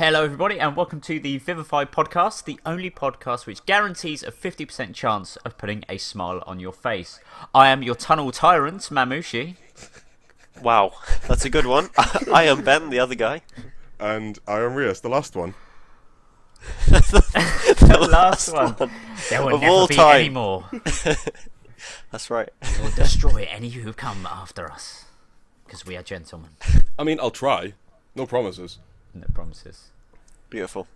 Hello everybody and welcome to the Vivify podcast, the only podcast which guarantees a 50% chance of putting a smile on your face. I am your tunnel tyrant, Mamushi. Wow, that's a good one. I am Ben, the other guy. And I am Rias, the last one. the last one. There will of never all be time. any more. That's right. We will destroy any who come after us. Because we are gentlemen. I mean, I'll try. No promises. No promises. Beautiful.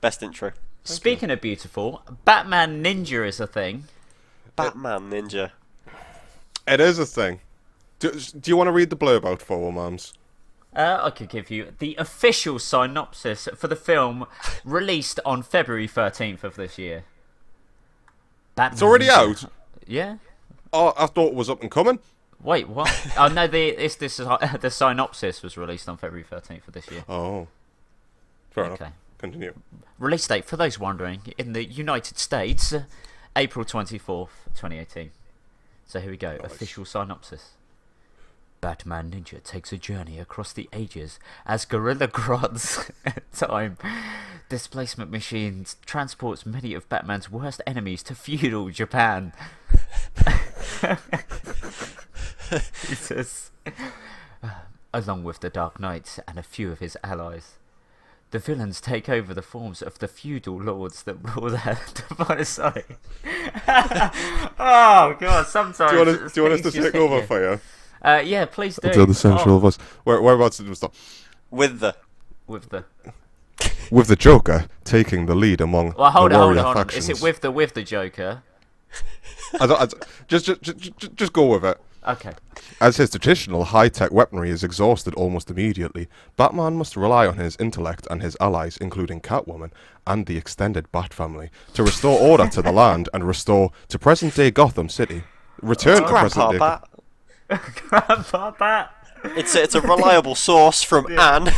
Best intro. Speaking of beautiful, Batman Ninja is a thing. Batman Ninja. It is a thing. Do you want to read the blurb out for mums? I could give you the official synopsis for the film released on February 13th of this year. Batman It's already Ninja. out? Yeah. Oh, I thought it was up and coming. Wait, what? Oh no, the synopsis was released on February 13th of this year. Oh. Fair Okay. enough. Continue. Release date, for those wondering, in the United States, April 24th, 2018. So here we go, Nice. official synopsis. Batman Ninja takes a journey across the ages as Gorilla Grodd's time displacement machines transports many of Batman's worst enemies to feudal Japan. Jesus. Along with the Dark Knights and a few of his allies. The villains take over the forms of the feudal lords that rule their divine side. Oh god, sometimes. Do you want us to take over for you? Yeah, please do. Do the sensual voice. Whereabouts did we stop? With the With the With the Joker taking the lead among hold the on. warrior factions. Is it with the Joker? Just go with it. Okay. As his traditional high-tech weaponry is exhausted almost immediately, Batman must rely on his intellect and his allies, including Catwoman and the extended Bat family, to restore order to the land and restore to present-day Gotham City. Return to Grandpa present-day. Bat. Grandpa Bat. It's a reliable source from Anne.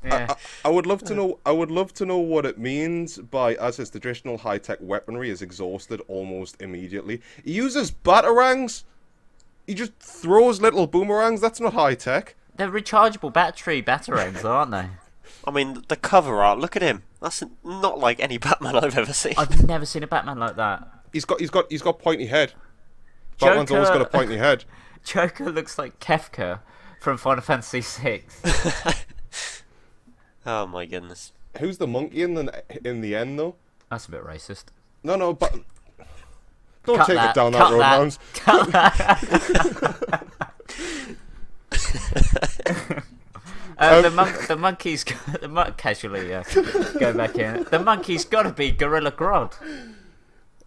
Yeah. I would love to know. I would love to know what it means by as his traditional high-tech weaponry is exhausted almost immediately. He uses batarangs. He just throws little boomerangs. That's not high-tech. They're rechargeable battery batarangs, aren't they? I mean, the cover art. Look at him. That's not like any Batman I've ever seen. I've never seen a Batman like that. He's got pointy head. Batman's always got a pointy head. Joker looks like Kefka from Final Fantasy VI. Oh my goodness. Who's the monkey in the end though? That's a bit racist. No, but don't Cut take that, it down cut that road, that, Mounds. cut that. The monkey's casually go back in. The monkey's got to be Gorilla Grodd,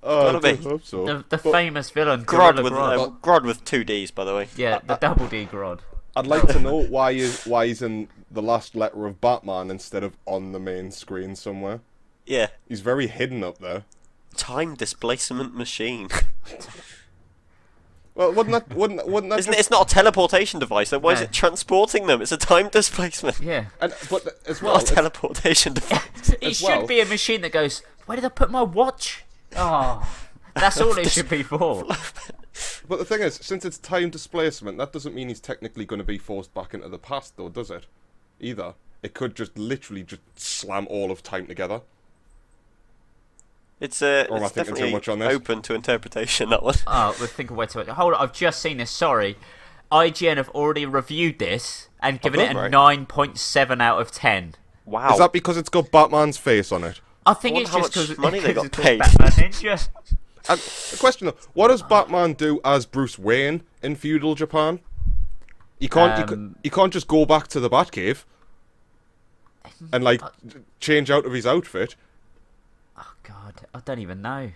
Oh, Gotta I be. hope so. the But famous villain. Grodd Gorilla with Grodd. Grodd with 2 D's, by the way. Yeah, the double D Grodd. I'd like to know why he's in the last letter of Batman instead of on the main screen somewhere. Yeah. He's very hidden up there. Time displacement machine. Well, wouldn't that Isn't it? It's not a teleportation device. Then why is No. it transporting them? It's a time displacement. Yeah. but as well, Not a teleportation device. It As should well- be a machine that goes, where did I put my watch? Oh, that's all it should be for. but the thing is, since it's time displacement, that doesn't mean he's technically going to be forced back into the past, though, does it? Either it could just literally just slam all of time together. It's Or am I it's thinking too definitely much on this? open to interpretation, that one. Oh, we're thinking way too much. Hold on, I've just seen this. Sorry, IGN have already reviewed this and given it a right. 9.7 out of 10. Wow. Is that because it's got Batman's face on it? I think I it's wonder just how because much money they got paid. Batman Ninja. And the question though, what does Batman do as Bruce Wayne in feudal Japan? He can't. He can't just go back to the Batcave and change out of his outfit. Oh God, I don't even know.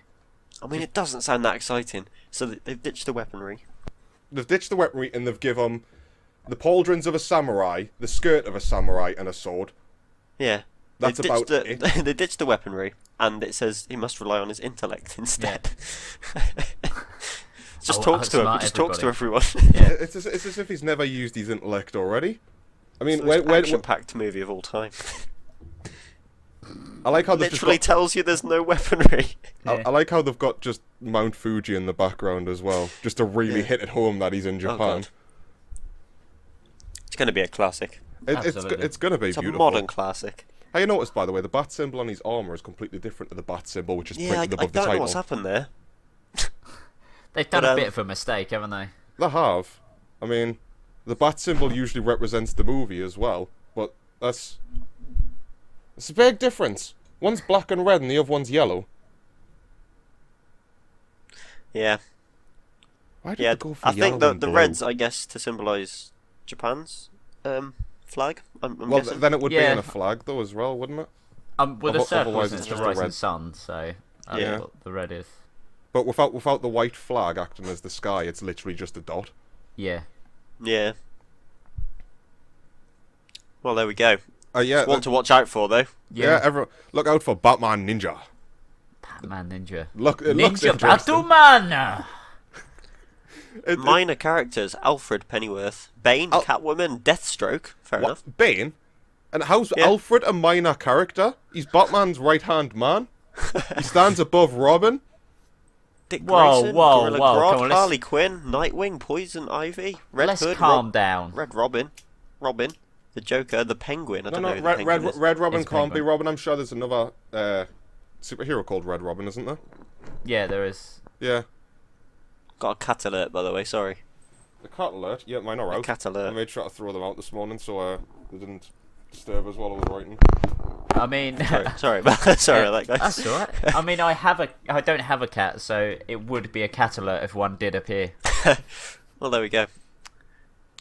I mean, it doesn't sound that exciting. So they've ditched the weaponry. They've ditched the weaponry and they've given him the pauldrons of a samurai, the skirt of a samurai, and a sword. Yeah. That's They about ditched it. They ditched the weaponry, and it says he must rely on his intellect instead. Just talks to him. He outsmart just talks to everybody. everyone. Yeah. It's as if he's never used his intellect already. I mean, Most when action-packed movie of all time. I like how they've just Literally got, tells you there's no weaponry. I like how they've got just Mount Fuji in the background as well, just to really Yeah. hit it home that he's in Oh, Japan. God. It's going to be a classic. Absolutely. It's going to be It's a beautiful. modern classic. Have you noticed, by the way, the bat symbol on his armour is completely different to the bat symbol, which is Yeah, I printed above the don't know title. what's happened there. They've done But, a bit of a mistake, haven't they? They have. I mean, the bat symbol usually represents the movie as well, but it's a big difference. One's black and red and the other one's yellow. Yeah. Why did Yeah, they go for I yellow think the and blue? reds, I guess, to symbolise Japan's flag. I'm Well, guessing. then it would be Yeah. in a flag, though, as well, wouldn't it? Well, the circle Otherwise is it's the just a rising red. sun, so that's Yeah. what the red is. But without the white flag acting as the sky, it's literally just a dot. Yeah. Yeah. Well, there we go. Yeah, One to watch out for, though. yeah. Everyone, look out for Batman Ninja. Batman Ninja. It looks Ninja interesting. Batman! Minor characters: Alfred Pennyworth, Bane, Catwoman, Deathstroke. Fair enough. What? Bane? And how's Yeah. Alfred a minor character? He's Batman's right-hand man. He stands above Robin. Dick Whoa, Grayson, whoa, Gorilla whoa, Grodd, come on, let's- Harley Quinn, Nightwing, Poison Ivy, Red Let's Hood, calm down. Red Robin, the Joker, the Penguin. I don't know who the Red Penguin is. Robin It's can't be Penguin. Robin. I'm sure there's another superhero called Red Robin, isn't there? Yeah, there is. Yeah. Got a cat alert, by the way. Sorry, The cat alert. Yeah, mine are a out. cat I alert. made sure to throw them out this morning so they didn't disturb us while I was writing. I mean, Sorry about that, guys. that's alright. I mean, I don't have a cat, so it would be a cat alert if one did appear. Well, there we go.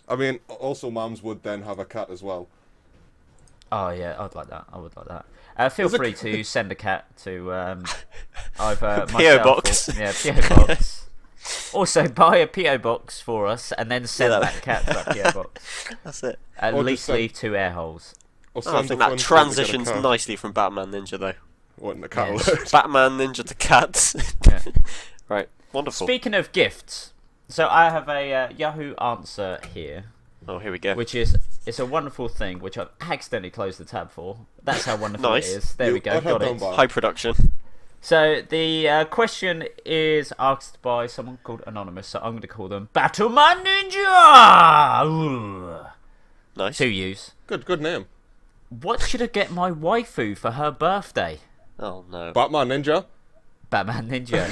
I mean, also mums would then have a cat as well. Oh yeah, I'd like that. I would like that. Feel free to send a cat to either P.O. myself box. Or, yeah, PO box. Also, buy a PO box for us, and then send Yeah, that cat to that PO box. That's it. At Or just least send- leave 2 air holes. Or Oh, I send think a that friend to get a transitions cat. nicely from Batman Ninja, though. What, in the cat Yeah. alert? Batman Ninja to cats. Yeah. Right, wonderful. Speaking of gifts, so I have a Yahoo answer here, Oh, here we go. which it's a wonderful thing, which I've accidentally closed the tab for. That's how wonderful Nice. it is. There we go, I'd have got done it. by. High production. So the question is asked by someone called Anonymous, so I'm going to call them Battleman Ninja! Ooh. Nice. 2 U's. Good name. What should I get my waifu for her birthday? Oh, no. Batman Ninja. Batman Ninja.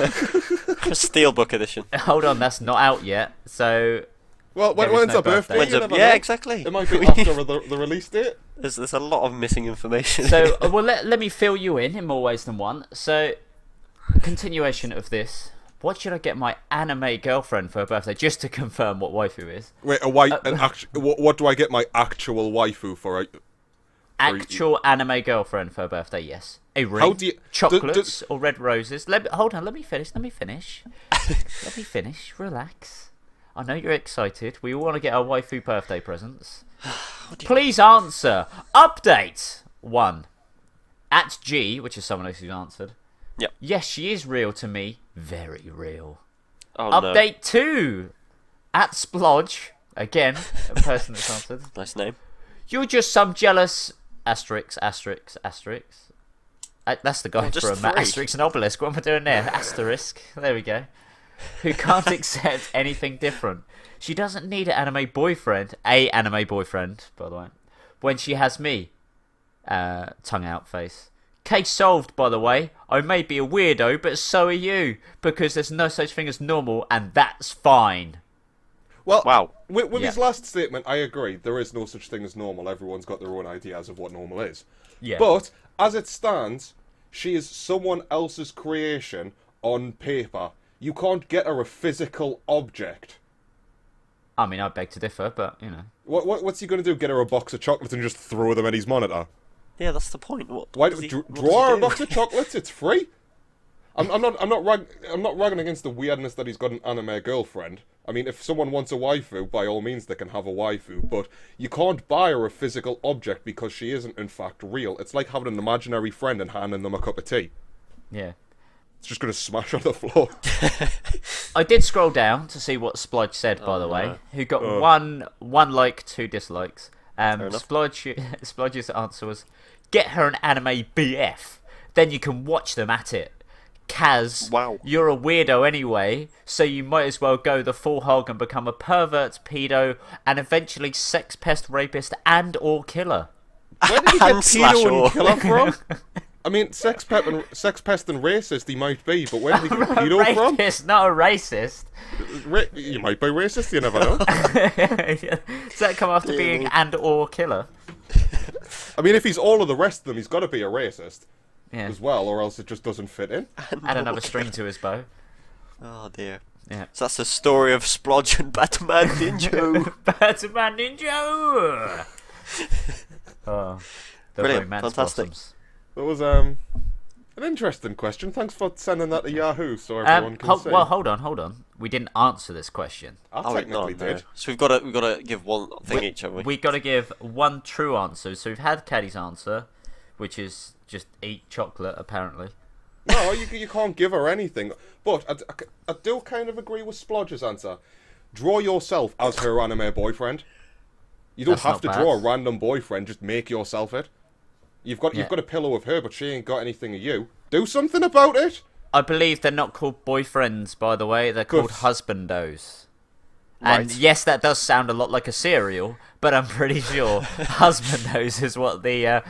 Steelbook edition. Hold on, that's not out yet. So Well, There is when's no her birthday? birthday. You never Yeah, know. exactly. It might be after the release date. There's a lot of missing information. So, well, let me fill you in more ways than one. So, continuation of this. What should I get my anime girlfriend for her birthday? Just to confirm what waifu is. Wait, what do I get my actual waifu for? Actual anime girlfriend for her birthday, yes. A ring, How do you- chocolates, or red roses. Hold on, let me finish. Let me finish. Relax. I know you're excited. We all want to get our waifu birthday presents. Please answer. Update 1. At G, which is someone else who's answered. Yep. Yes, she is real to me. Very real. Oh, no. Update 2. At Splodge. Again, a person that's answered. Nice name. You're just some jealous... Asterisk. That's the guy just from 3. Asterix and Obelisk. What am I doing there? Asterisk. There we go. Who can't accept anything different. She doesn't need an anime boyfriend. A anime boyfriend, by the way. When she has me. Tongue out face. Case solved, by the way. I may be a weirdo, but so are you. Because there's no such thing as normal, and that's fine. Well, Wow. With Yeah. his last statement, I agree. There is no such thing as normal. Everyone's got their own ideas of what normal is. Yeah. But as it stands, she is someone else's creation on paper. You can't get her a physical object. I mean, I beg to differ, but, you know. What's he going to do? Get her a box of chocolates and just throw them at his monitor? Yeah, that's the point. What? Why does he- what does draw he her a do? box of chocolates? It's free. I'm not ragging against the weirdness that he's got an anime girlfriend. I mean, if someone wants a waifu, by all means they can have a waifu, but you can't buy her a physical object because she isn't in fact real. It's like having an imaginary friend and handing them a cup of tea. Yeah. It's just going to smash on the floor. I did scroll down to see what Splodge said, by the way. no. Who got one like, 2 dislikes. enough. Splodge's answer was, get her an anime BF. Then you can watch them at it. Kaz, Wow. you're a weirdo anyway, so you might as well go the full hog and become a pervert, pedo, and eventually sex pest, rapist, and or killer. Where did he get And slash pedo or. and killer from? I mean, sex pest and racist he might be, but where did he get pedo from? Rapist, not a racist. You might be racist, you never know. Does that come after being and or killer? I mean, if he's all of the rest of them, he's got to be a racist Yeah. as well, or else it just doesn't fit in. Add another string to his bow. Oh dear. Yeah. So that's the story of Splodge and Batman Ninja. Batman Ninja! Oh, the Brilliant, romance fantastic. blossoms. That was an interesting question. Thanks for sending that to Yahoo so everyone can see. Well, hold on. We didn't answer this question. I Oh, wait, no, technically did. So we've got to give one thing each, haven't we? We got to give one true answer. So we've had Caddy's answer, which is just eat chocolate, apparently. No, you can't give her anything. But I do kind of agree with Splodge's answer. Draw yourself as her anime boyfriend. You don't That's have to not draw a bad. random boyfriend. Just make yourself it. You've got a pillow of her, but she ain't got anything of you. Do something about it. I believe they're not called boyfriends, by the way. They're called Goofs. husbandos. And Right. yes, that does sound a lot like a cereal, but I'm pretty sure husbandos is what the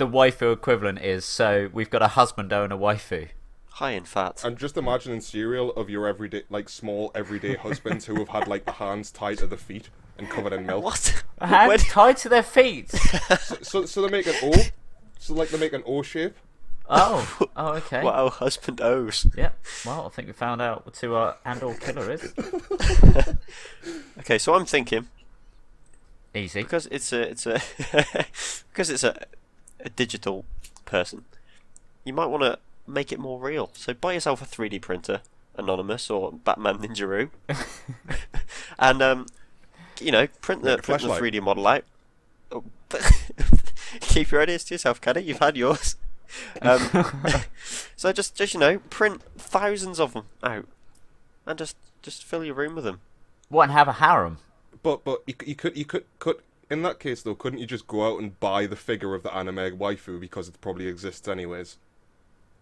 waifu equivalent is. So we've got a husbando and a waifu. High in fat. And just imagining cereal of your everyday, small everyday husbands who have had the hands tied to the feet and covered in milk. What? Hands tied to their feet. So they make an O. So they make an O shape. Oh, okay. Wow, husband O's. Yep. Well, I think we found out what to and or killer is. Okay, so I'm thinking Easy. because it's a because it's a digital person, you might want to make it more real. So buy yourself a 3D printer, Anonymous or Batman Ninjaroo, and print the flashlight. 3D model out. Oh, keep your ideas to yourself, Caddy. You've had yours. So just print thousands of them out, and just fill your room with them. What, and have a harem? But you could in that case though, couldn't you just go out and buy the figure of the anime waifu because it probably exists anyways?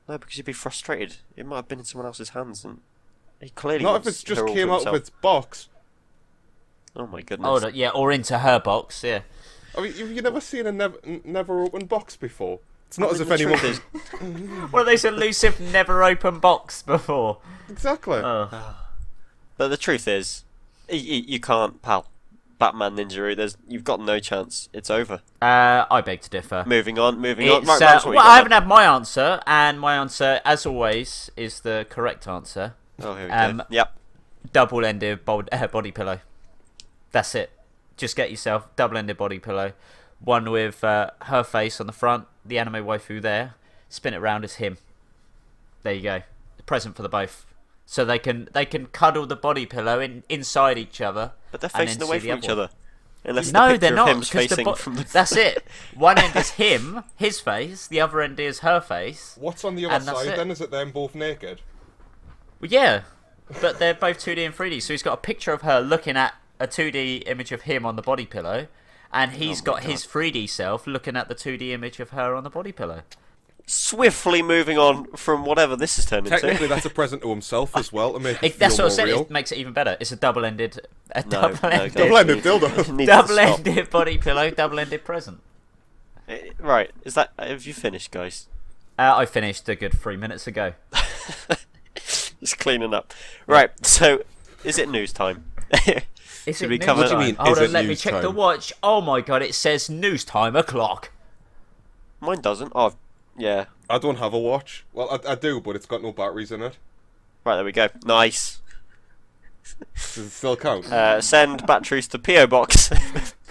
No, because you'd be frustrated. It might have been in someone else's hands, and he clearly Not if wants it's just her all came to out of himself. its box. Oh my goodness. Oh, yeah, or into her box, yeah. I mean, have you never seen a never open box before? It's not as if the anyone. truth One of those elusive, never open box before. Exactly. But the truth is, you can't, pal. Batman Ninjaroo, you've got no chance. It's over. I beg to differ. Moving on. It's, Right, that's what you well, got I haven't then. had my answer, and my answer, as always, is the correct answer. Oh, here we go. Yep. Double-ended body pillow. That's it. Just get yourself double-ended body pillow. One with her face on the front, the anime waifu there. Spin it round as him. There you go. Present for the both. So they can cuddle the body pillow inside each other. But they're and facing then away see from the each other other. Unless No, the picture they're not. of him's 'Cause facing from the... That's it. One end is him, his face. The other end is her face. What's on the other And that's side it. then? Is it them both naked? Well, yeah, but they're both 2D and 3D. So he's got a picture of her looking at a 2D image of him on the body pillow, and he's got his 3D self looking at the 2D image of her on the body pillow. Swiftly moving on from whatever this has turned into. Technically, that's a present to himself as well to make it That's feel what I more said. real. It makes it even better. It's a double-ended, No, double-ended, Double-ended it dildo. needs to stop. double-ended body pillow, double-ended present. Right, have you finished, guys? I finished a good 3 minutes ago. Just cleaning up. Right, so is it news time? Is Should it we news cover- What do you time? mean, Hold is on, it let me news check the time? watch. Oh my god, it says news time o'clock. Mine doesn't. Oh, yeah. I don't have a watch. Well, I do, but it's got no batteries in it. Right, there we go. Nice. Does it still count? Send batteries to PO Box.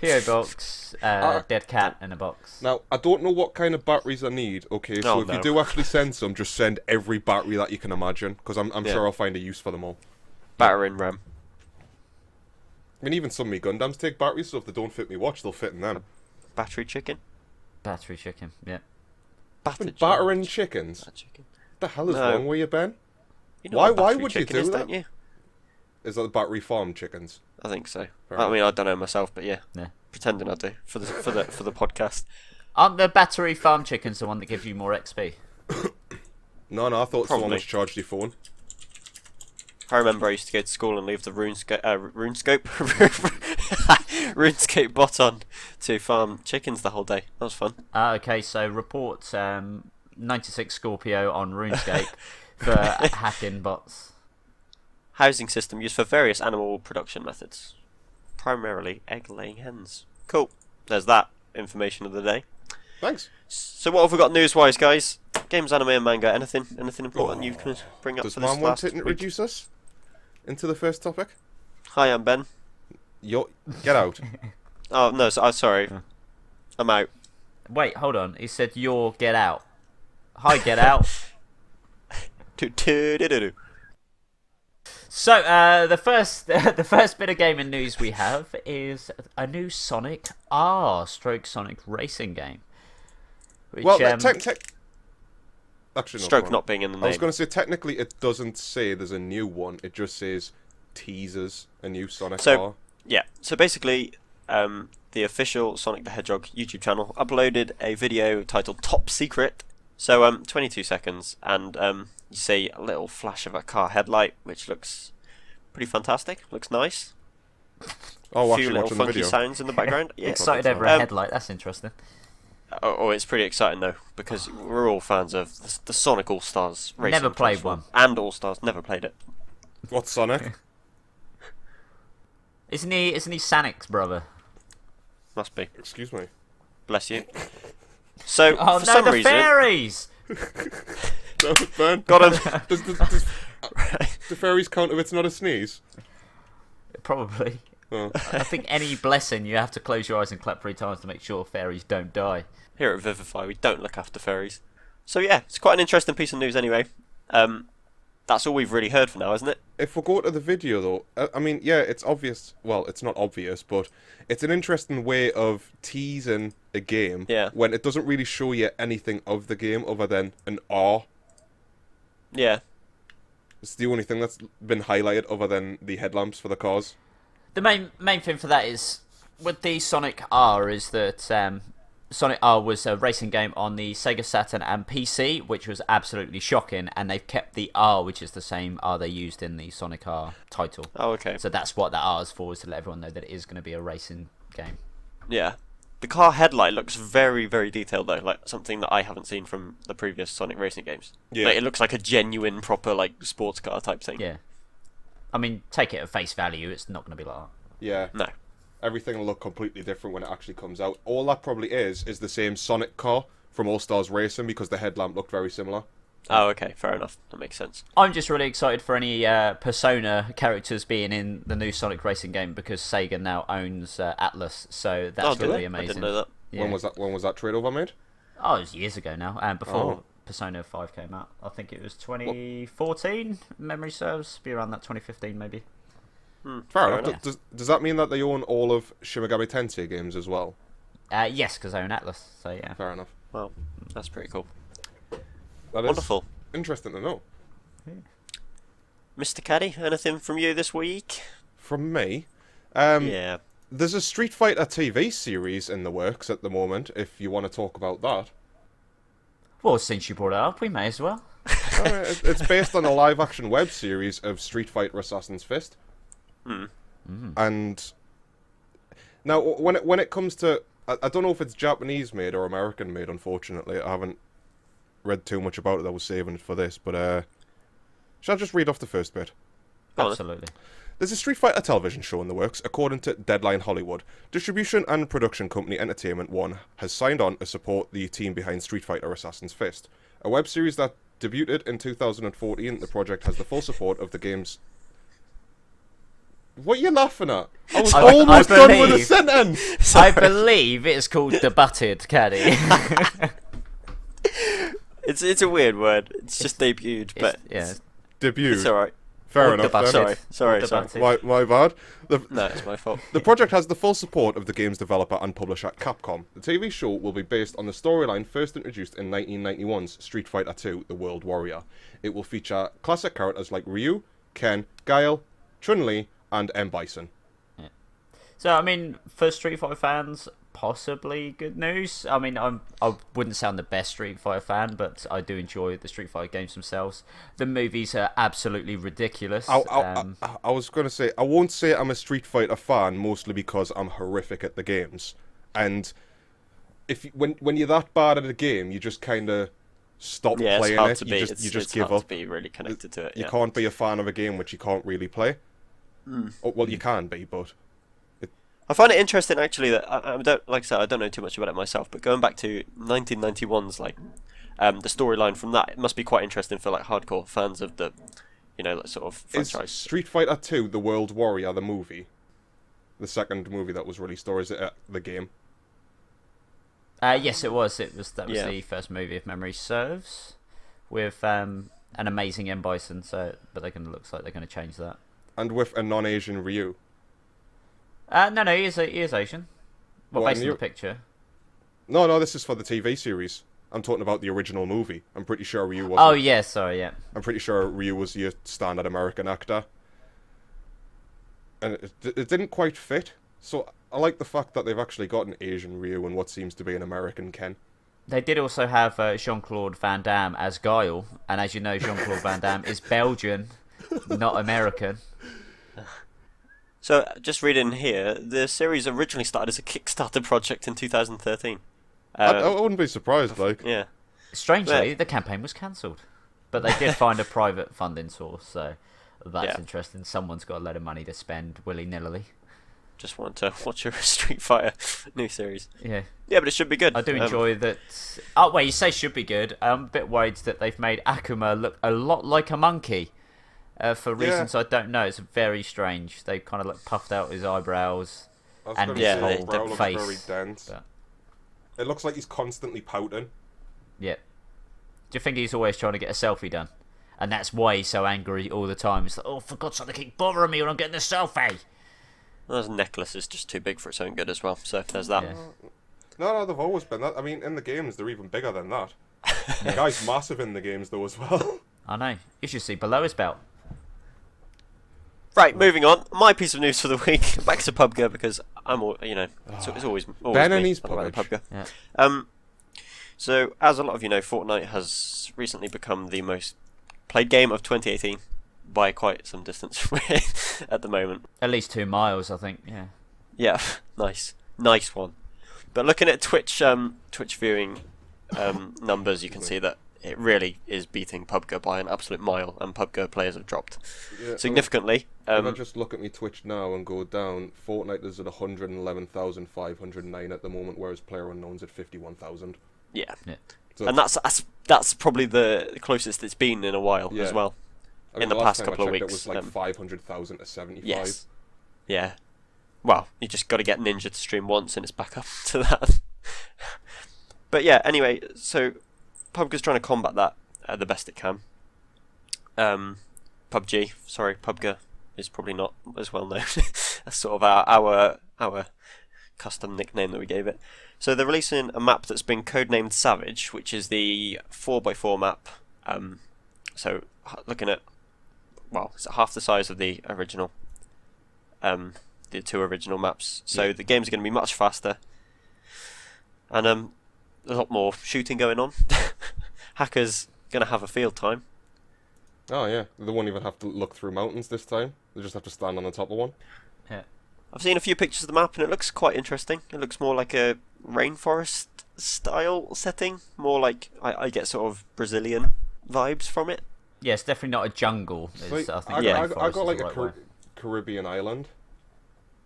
PO box, dead cat in a box. Now, I don't know what kind of batteries I need, okay? So Oh, if no. you do actually send some, just send every battery that you can imagine, because I'm Yeah. sure I'll find a use for them all. Battering ram. I mean, even some of me Gundams take batteries, so if they don't fit me watch, they'll fit in them. Battery chicken. Battery chicken, yeah. Battered Battering chickens? Battered chicken. What the hell is No. wrong with you, Ben? You know Why- what why battery would you chicken do is, that? Don't you? Is that the battery farm chickens? I think so. Fair I mean, I don't know myself, but yeah. Yeah. Pretending I do for the podcast. Aren't the battery farm chickens the one that gives you more XP? No, I thought someone Probably. was charged your phone. I remember I used to go to school and leave the RuneScape bot on to farm chickens the whole day. That was fun. Okay, so report 96 Scorpio on RuneScape for hacking bots. Housing system used for various animal production methods. Primarily egg-laying hens. Cool. There's that information of the day. Thanks. So what have we got news-wise, guys? Games, anime, and manga. Anything important you can bring up Does for this man want last to week? introduce us into the first topic? Hi, I'm Ben. Get out. Oh no, sorry. I'm out. Wait, hold on. He said you're get out. Hi, get out. Do-do-do-do-do. So, the first bit of gaming news we have is a new Sonic Sonic racing game. Which, Well, actually, no, Stroke go on. not being in the I was name. going to say, technically, it doesn't say there's a new one. It just says teasers a new Sonic So- R. Yeah, so basically, the official Sonic the Hedgehog YouTube channel uploaded a video titled Top Secret. So, 22 seconds, and you see a little flash of a car headlight, which looks pretty fantastic. Looks nice. Oh, A few actually, little watching the funky video. sounds in the background. Yeah. excited over a headlight. That's interesting. Oh, it's pretty exciting though, because we're all fans of the Sonic All Stars racing. Never played transform. one. And All Stars, never played it. What's Sonic? Isn't he Sonic's brother? Must be. Excuse me. Bless you. So, Oh for no, some the reason... fairies! No, Ben. Got him. Does the fairies count if it's not a sneeze? Probably. Oh. I think any blessing you have to close your eyes and clap 3 times to make sure fairies don't die. Here at Vivify, we don't look after fairies. So yeah, it's quite an interesting piece of news anyway. That's all we've really heard for now, isn't it? If we go to the video, though, I mean, yeah, it's obvious. Well, it's not obvious, but it's an interesting way of teasing a game Yeah. when it doesn't really show you anything of the game other than an R. Yeah. It's the only thing that's been highlighted other than the headlamps for the cars. The main thing for that is with the Sonic R is that Sonic R was a racing game on the Sega Saturn and PC, which was absolutely shocking, and they've kept the R, which is the same R they used in the Sonic R title. Oh, okay. So that's what that R is for, is to let everyone know that it is going to be a racing game. Yeah. The car headlight looks very, very detailed though, like something that I haven't seen from the previous Sonic racing games. Yeah. Like, it looks like a genuine, proper, like, sports car type thing. Yeah. I mean, take it at face value, it's not going to be like that. Yeah. No. Everything will look completely different when it actually comes out. All that probably is the same Sonic car from All Stars Racing because the headlamp looked very similar. Oh, okay, fair enough. That makes sense. I'm just really excited for any Persona characters being in the new Sonic racing game because Sega now owns Atlas, so that's do going to they? be I amazing. didn't know that. Yeah. When was that trade over made? Oh, it was years ago now, and before Oh. Persona 5 came out. I think it was 2014, memory serves. Be around that 2015 maybe. Fair enough. enough. Does that mean that they own all of Shin Megami Tensei games as well? Yes, because I own Atlas, so yeah. Fair enough. Well, that's pretty cool. That is Wonderful. interesting to know. Mr. Caddy, anything from you this week? From me, Yeah. there's a Street Fighter TV series in the works at the moment, if you want to talk about that. Well, since you brought it up, we may as well. It's based on a live-action web series of Street Fighter Assassin's Fist. And now, when it comes to, I don't know if it's Japanese made or American made. Unfortunately, I haven't read too much about it. I was saving it for this, but shall I just read off the first bit? Go on. Absolutely. There's a Street Fighter television show in the works, according to Deadline Hollywood. Distribution and production company Entertainment One has signed on to support the team behind Street Fighter Assassin's Fist, a web series that debuted in 2014. The project has the full support of the game's... What are you laughing at? I was I almost done with a believe- sentence! I believe it's called Debatted, Caddy. It's a weird word. It's just debuted, but yeah. Debut. it's alright. Fair Or enough. debatted. then. Sorry. Debatted. My bad. No, it's my fault. The project has the full support of the game's developer and publisher Capcom. The TV show will be based on the storyline first introduced in 1991's Street Fighter II: The World Warrior. It will feature classic characters like Ryu, Ken, Guile, Chun-Li, and M. Bison. So, I mean, for Street Fighter fans, possibly good news. I mean, I wouldn't sound the best Street Fighter fan, but I do enjoy the Street Fighter games themselves. The movies are absolutely ridiculous. I was going to say, I won't say I'm a Street Fighter fan, mostly because I'm horrific at the games. And when you're that bad at a game, you just kind of stop playing it's hard it. to be. You just give hard up. To be really connected to it. You can't be a fan of a game which you can't really play. Oh, well, you can be, but... I find it interesting, actually, that I don't, like I said, I don't know too much about it myself, but going back to 1991's, like, the storyline from that, it must be quite interesting for, like, hardcore fans of the, like, sort of franchise. Is Street Fighter 2 The World Warrior the movie? The second movie that was released, or is it the game? Yes, it was. That was the first movie, if memory serves, with an amazing M. Bison, but looks like they're going to change that. And with a non-Asian Ryu. No, he is Asian. Well, based on the picture. No, this is for the TV series. I'm talking about the original movie. I'm pretty sure Ryu was. Oh, yeah, sorry, yeah. I'm pretty sure Ryu was your standard American actor. And it didn't quite fit. So I like the fact that they've actually got an Asian Ryu and what seems to be an American Ken. They did also have Jean-Claude Van Damme as Guile. And as you know, Jean-Claude Van Damme is Belgian, not American. So, just reading here, the series originally started as a Kickstarter project in 2013. I wouldn't be surprised, like. Yeah. Strangely, the campaign was cancelled. But they did find a private funding source, so that's interesting. Someone's got a load of money to spend willy-nilly. Just wanted to watch a Street Fighter new series. Yeah. Yeah, but it should be good. I do enjoy that... Oh, wait, you say should be good. I'm a bit worried that they've made Akuma look a lot like a monkey. For reasons I don't know, it's very strange. They kind of puffed out his eyebrows and his whole face. Very dense. But... It looks like he's constantly pouting. Yeah. Do you think he's always trying to get a selfie done? And that's why he's so angry all the time. It's like, oh, for God's sake, they keep bothering me when I'm getting the selfie. Well, his necklace is just too big for its own good as well, so there's that. Yeah. No, they've always been that. I mean, in the games, they're even bigger than that. The guy's massive in the games, though, as well. I know. You should see below his belt. Right, moving on. My piece of news for the week. Back to PUBG, because I'm all, so it's always Ben and me his around PUBG. Yeah. So, as a lot of you know, Fortnite has recently become the most played game of 2018 by quite some distance at the moment. At least 2 miles, I think. Yeah. Yeah, nice one. But looking at Twitch viewing numbers, you can see that it really is beating PUBG by an absolute mile, and PUBG players have dropped significantly. If I just look at my Twitch now and go down, Fortnite is at 111,509 at the moment, whereas PlayerUnknown's at 51,000. Yeah. So and that's probably the closest it's been in a while as well. I mean, in the past couple of weeks. It was like 500,000 to 75. Yes. Yeah. Well, you just got to get Ninja to stream once and it's back up to that. But yeah, anyway, so PUBG's trying to combat that the best it can. PUBG is probably not as well known. That's sort of our custom nickname that we gave it. So they're releasing a map that's been codenamed Savage, which is the 4x4 map. So looking at, it's half the size of the original, the 2 original maps. So the games are going to be much faster, and there's a lot more shooting going on. Hackers going to have a field time. Oh yeah, they won't even have to look through mountains this time. They just have to stand on the top of one. Yeah. I've seen a few pictures of the map and it looks quite interesting. It looks more like a rainforest style setting. More like, I get sort of Brazilian vibes from it. Yeah, it's definitely not a jungle. I got like a Caribbean island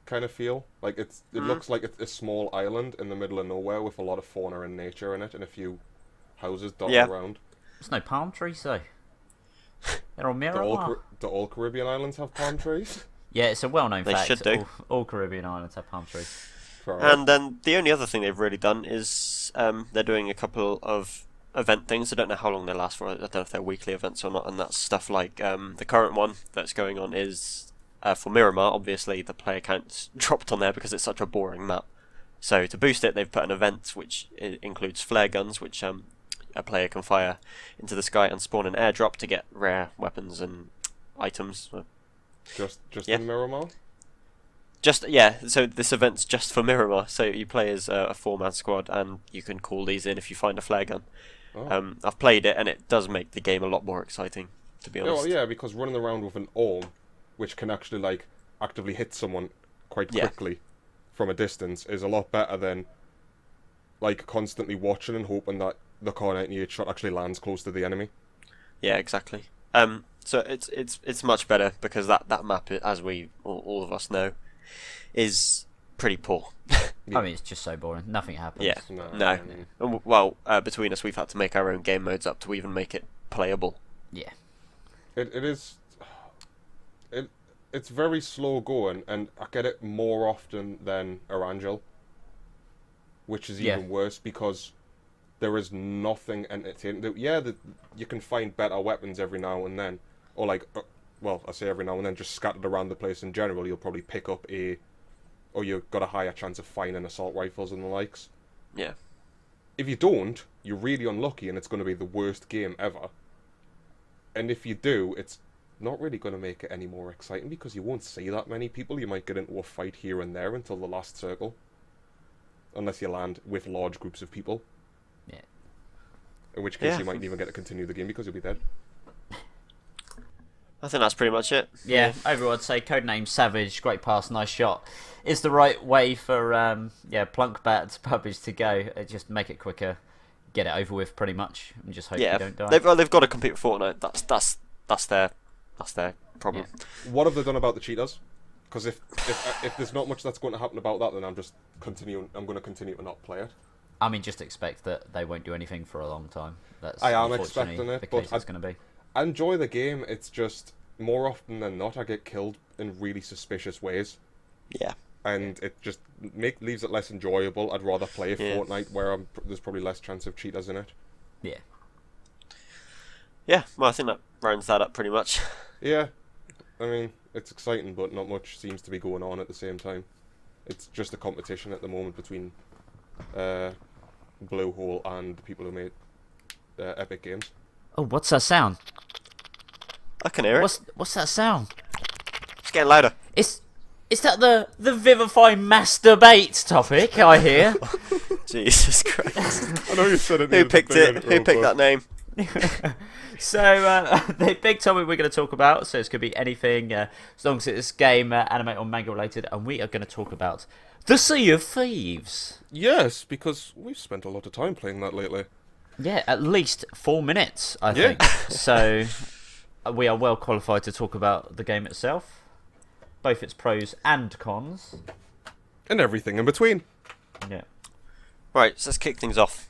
kind of feel. Like it looks like it's a small island in the middle of nowhere with a lot of fauna and nature in it and a few houses dotted around. There's no palm trees though. They're all Miramar. Do all Caribbean islands have palm trees? Yeah, it's a well-known fact. They should do. All Caribbean islands have palm trees. And then the only other thing they've really done is they're doing a couple of event things. I don't know how long they last for. I don't know if they're weekly events or not. And that's stuff like the current one that's going on is for Miramar. Obviously, the player count's dropped on there because it's such a boring map. So to boost it, they've put an event which includes flare guns, which a player can fire into the sky and spawn an airdrop to get rare weapons and items. Just in Miramar? So this event's just for Miramar. So you play as a 4-man squad, and you can call these in if you find a flare gun. Oh. I've played it, and it does make the game a lot more exciting, to be honest. Oh yeah, because running around with an orb, which can actually like actively hit someone quite quickly from a distance, is a lot better than like constantly watching and hoping that the Car 98 shot actually lands close to the enemy. Yeah, exactly. So it's much better because that map, as we all of us know, is pretty poor. I mean, it's just so boring. Nothing happens. Yeah, no. And well, between us, we've had to make our own game modes up to even make it playable. Yeah. It is. It's very slow going, and I get it more often than Erangel, which is even worse because there is nothing entertaining. Yeah, you can find better weapons every now and then, or like, well, I say every now and then, just scattered around the place in general. You'll probably pick up or you've got a higher chance of finding assault rifles and the likes. Yeah. If you don't, you're really unlucky, and it's going to be the worst game ever. And if you do, it's not really going to make it any more exciting because you won't see that many people. You might get into a fight here and there until the last circle, unless you land with large groups of people. Yeah. In which case you mightn't even get to continue the game because you'll be dead. I think that's pretty much it. Yeah, overall I'd say Codename Savage, great pass, nice shot, is the right way for Plunkbat PUBG to go. Just make it quicker, get it over with pretty much, and just hope you don't die. They've got to compete with Fortnite. That's their problem. Yeah. What have they done about the cheaters? Because if there's not much that's going to happen about that, then I'm going to continue to not play it. I mean, just expect that they won't do anything for a long time. That's I am unfortunately expecting it, the but case it's going to be. I enjoy the game. It's just more often than not I get killed in really suspicious ways. Yeah. And it just leaves it less enjoyable. I'd rather play Fortnite where there's probably less chance of cheaters in it. Yeah. Yeah, well, I think that rounds that up pretty much. Yeah. I mean, it's exciting, but not much seems to be going on at the same time. It's just a competition at the moment between Bluehole and the people who made Epic Games. Oh, what's that sound? I can hear it. What's that sound? It's getting louder. Is that the Vivify masturbate topic I hear? Jesus Christ. I know you said it. Who picked it? Who picked that name? So the big topic we're going to talk about, so it's going to be anything as long as it's game, anime or manga related, and we are going to talk about the Sea of Thieves. Yes, because we've spent a lot of time playing that lately. Yeah, at least 4 minutes, I think. So we are well qualified to talk about the game itself, both its pros and cons. And everything in between. Yeah. Right, so let's kick things off.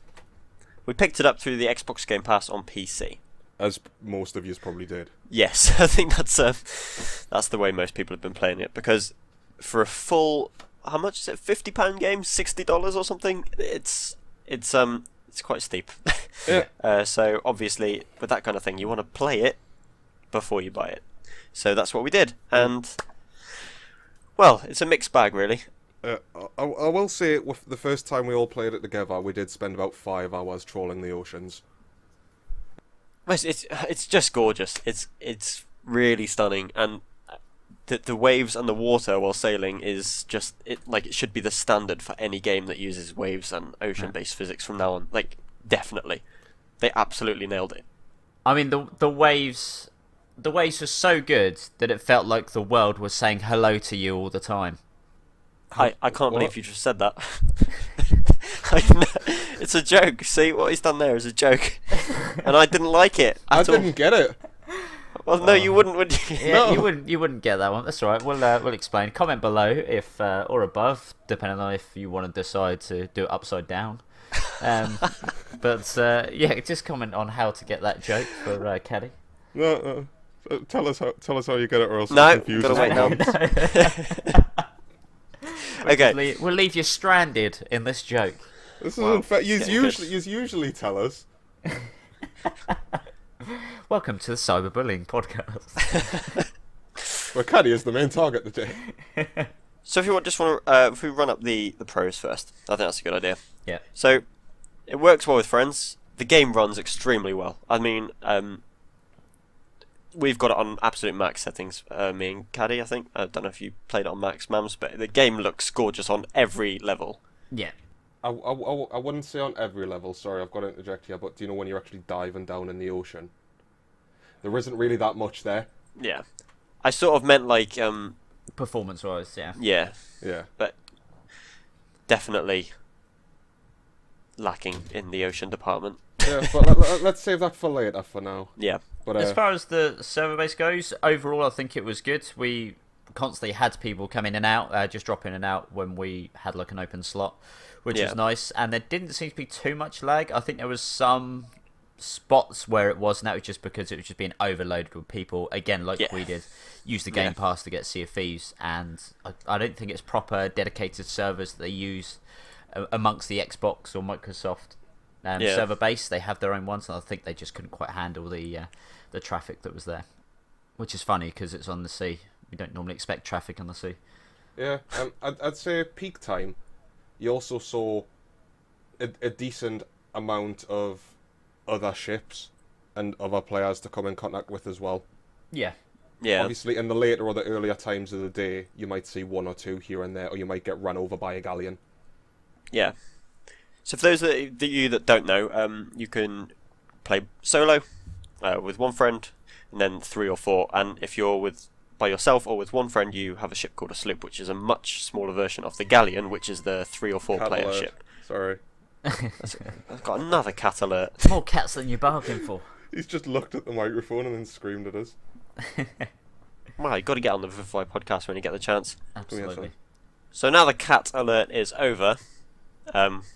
We picked it up through the Xbox Game Pass on PC. As most of you probably did. Yes, I think that's the way most people have been playing it, because for a full, how much is it? £50 game, $60 or something. It's quite steep. Yeah. So obviously, with that kind of thing, you want to play it before you buy it. So that's what we did, and well, it's a mixed bag, really. I will say, with the first time we all played it together, we did spend about 5 hours trawling the oceans. It's just gorgeous. It's really stunning, and the waves and the water while sailing is just it should be the standard for any game that uses waves and ocean-based physics from now on. Like, definitely, they absolutely nailed it. I mean, the waves were so good that it felt like the world was saying hello to you all the time. I can't believe you just said that. It's a joke. See, what he's done there is a joke. And I didn't like it at all. Didn't get it. Well, no, you wouldn't, would you? Yeah, no. You wouldn't get that one. That's all right. We'll explain. Comment below if or above, depending on if you want to decide to do it upside down. But yeah, just comment on how to get that joke for Caddy. No, tell us how you get it, or else no, I'm confused. Gotta wait now. Okay, we'll leave you stranded in this joke. This is unfair. You usually tell us. Welcome to the Cyberbullying Podcast. Well, Caddy is the main target today. So if we run up the pros first, I think that's a good idea. Yeah. So it works well with friends. The game runs extremely well. I mean, we've got it on absolute max settings. Me and Caddy, I think. I don't know if you played it on max, Mams, but the game looks gorgeous on every level. Yeah. I wouldn't say on every level, sorry, I've got to interject here, but do you know when you're actually diving down in the ocean? There isn't really that much there. Yeah. I sort of meant like... Performance-wise, yeah. Yeah. Yeah. But definitely lacking in the ocean department. Yeah, but let's save that for later for now. Yeah. But As far as the server base goes, overall I think it was good. We constantly had people come in and out, just drop in and out when we had like an open slot, which was nice. And there didn't seem to be too much lag. I think there was some spots where it was, and that was just because it was just being overloaded with people. Again, like we did, use the Game Pass to get Sea of Thieves, and I don't think it's proper dedicated servers that they use amongst the Xbox or Microsoft server base. They have their own ones, and I think they just couldn't quite handle the traffic that was there, which is funny because it's on the sea. We don't normally expect traffic on the sea. Yeah, I'd say peak time, you also saw a decent amount of other ships and other players to come in contact with as well. Yeah. Yeah. Obviously, in the later or the earlier times of the day, you might see one or two here and there, or you might get run over by a galleon. Yeah. So for those that you that don't know, you can play solo with one friend, and then 3 or 4. And if you're by yourself or with one friend, you have a ship called a sloop, which is a much smaller version of the galleon, which is the 3 or 4 player ship. Sorry. I've got another cat alert. More cats than you bargained for. He's just looked at the microphone and then screamed at us. Well, you've got to get on the Vivify podcast when you get the chance. Absolutely. So now the cat alert is over,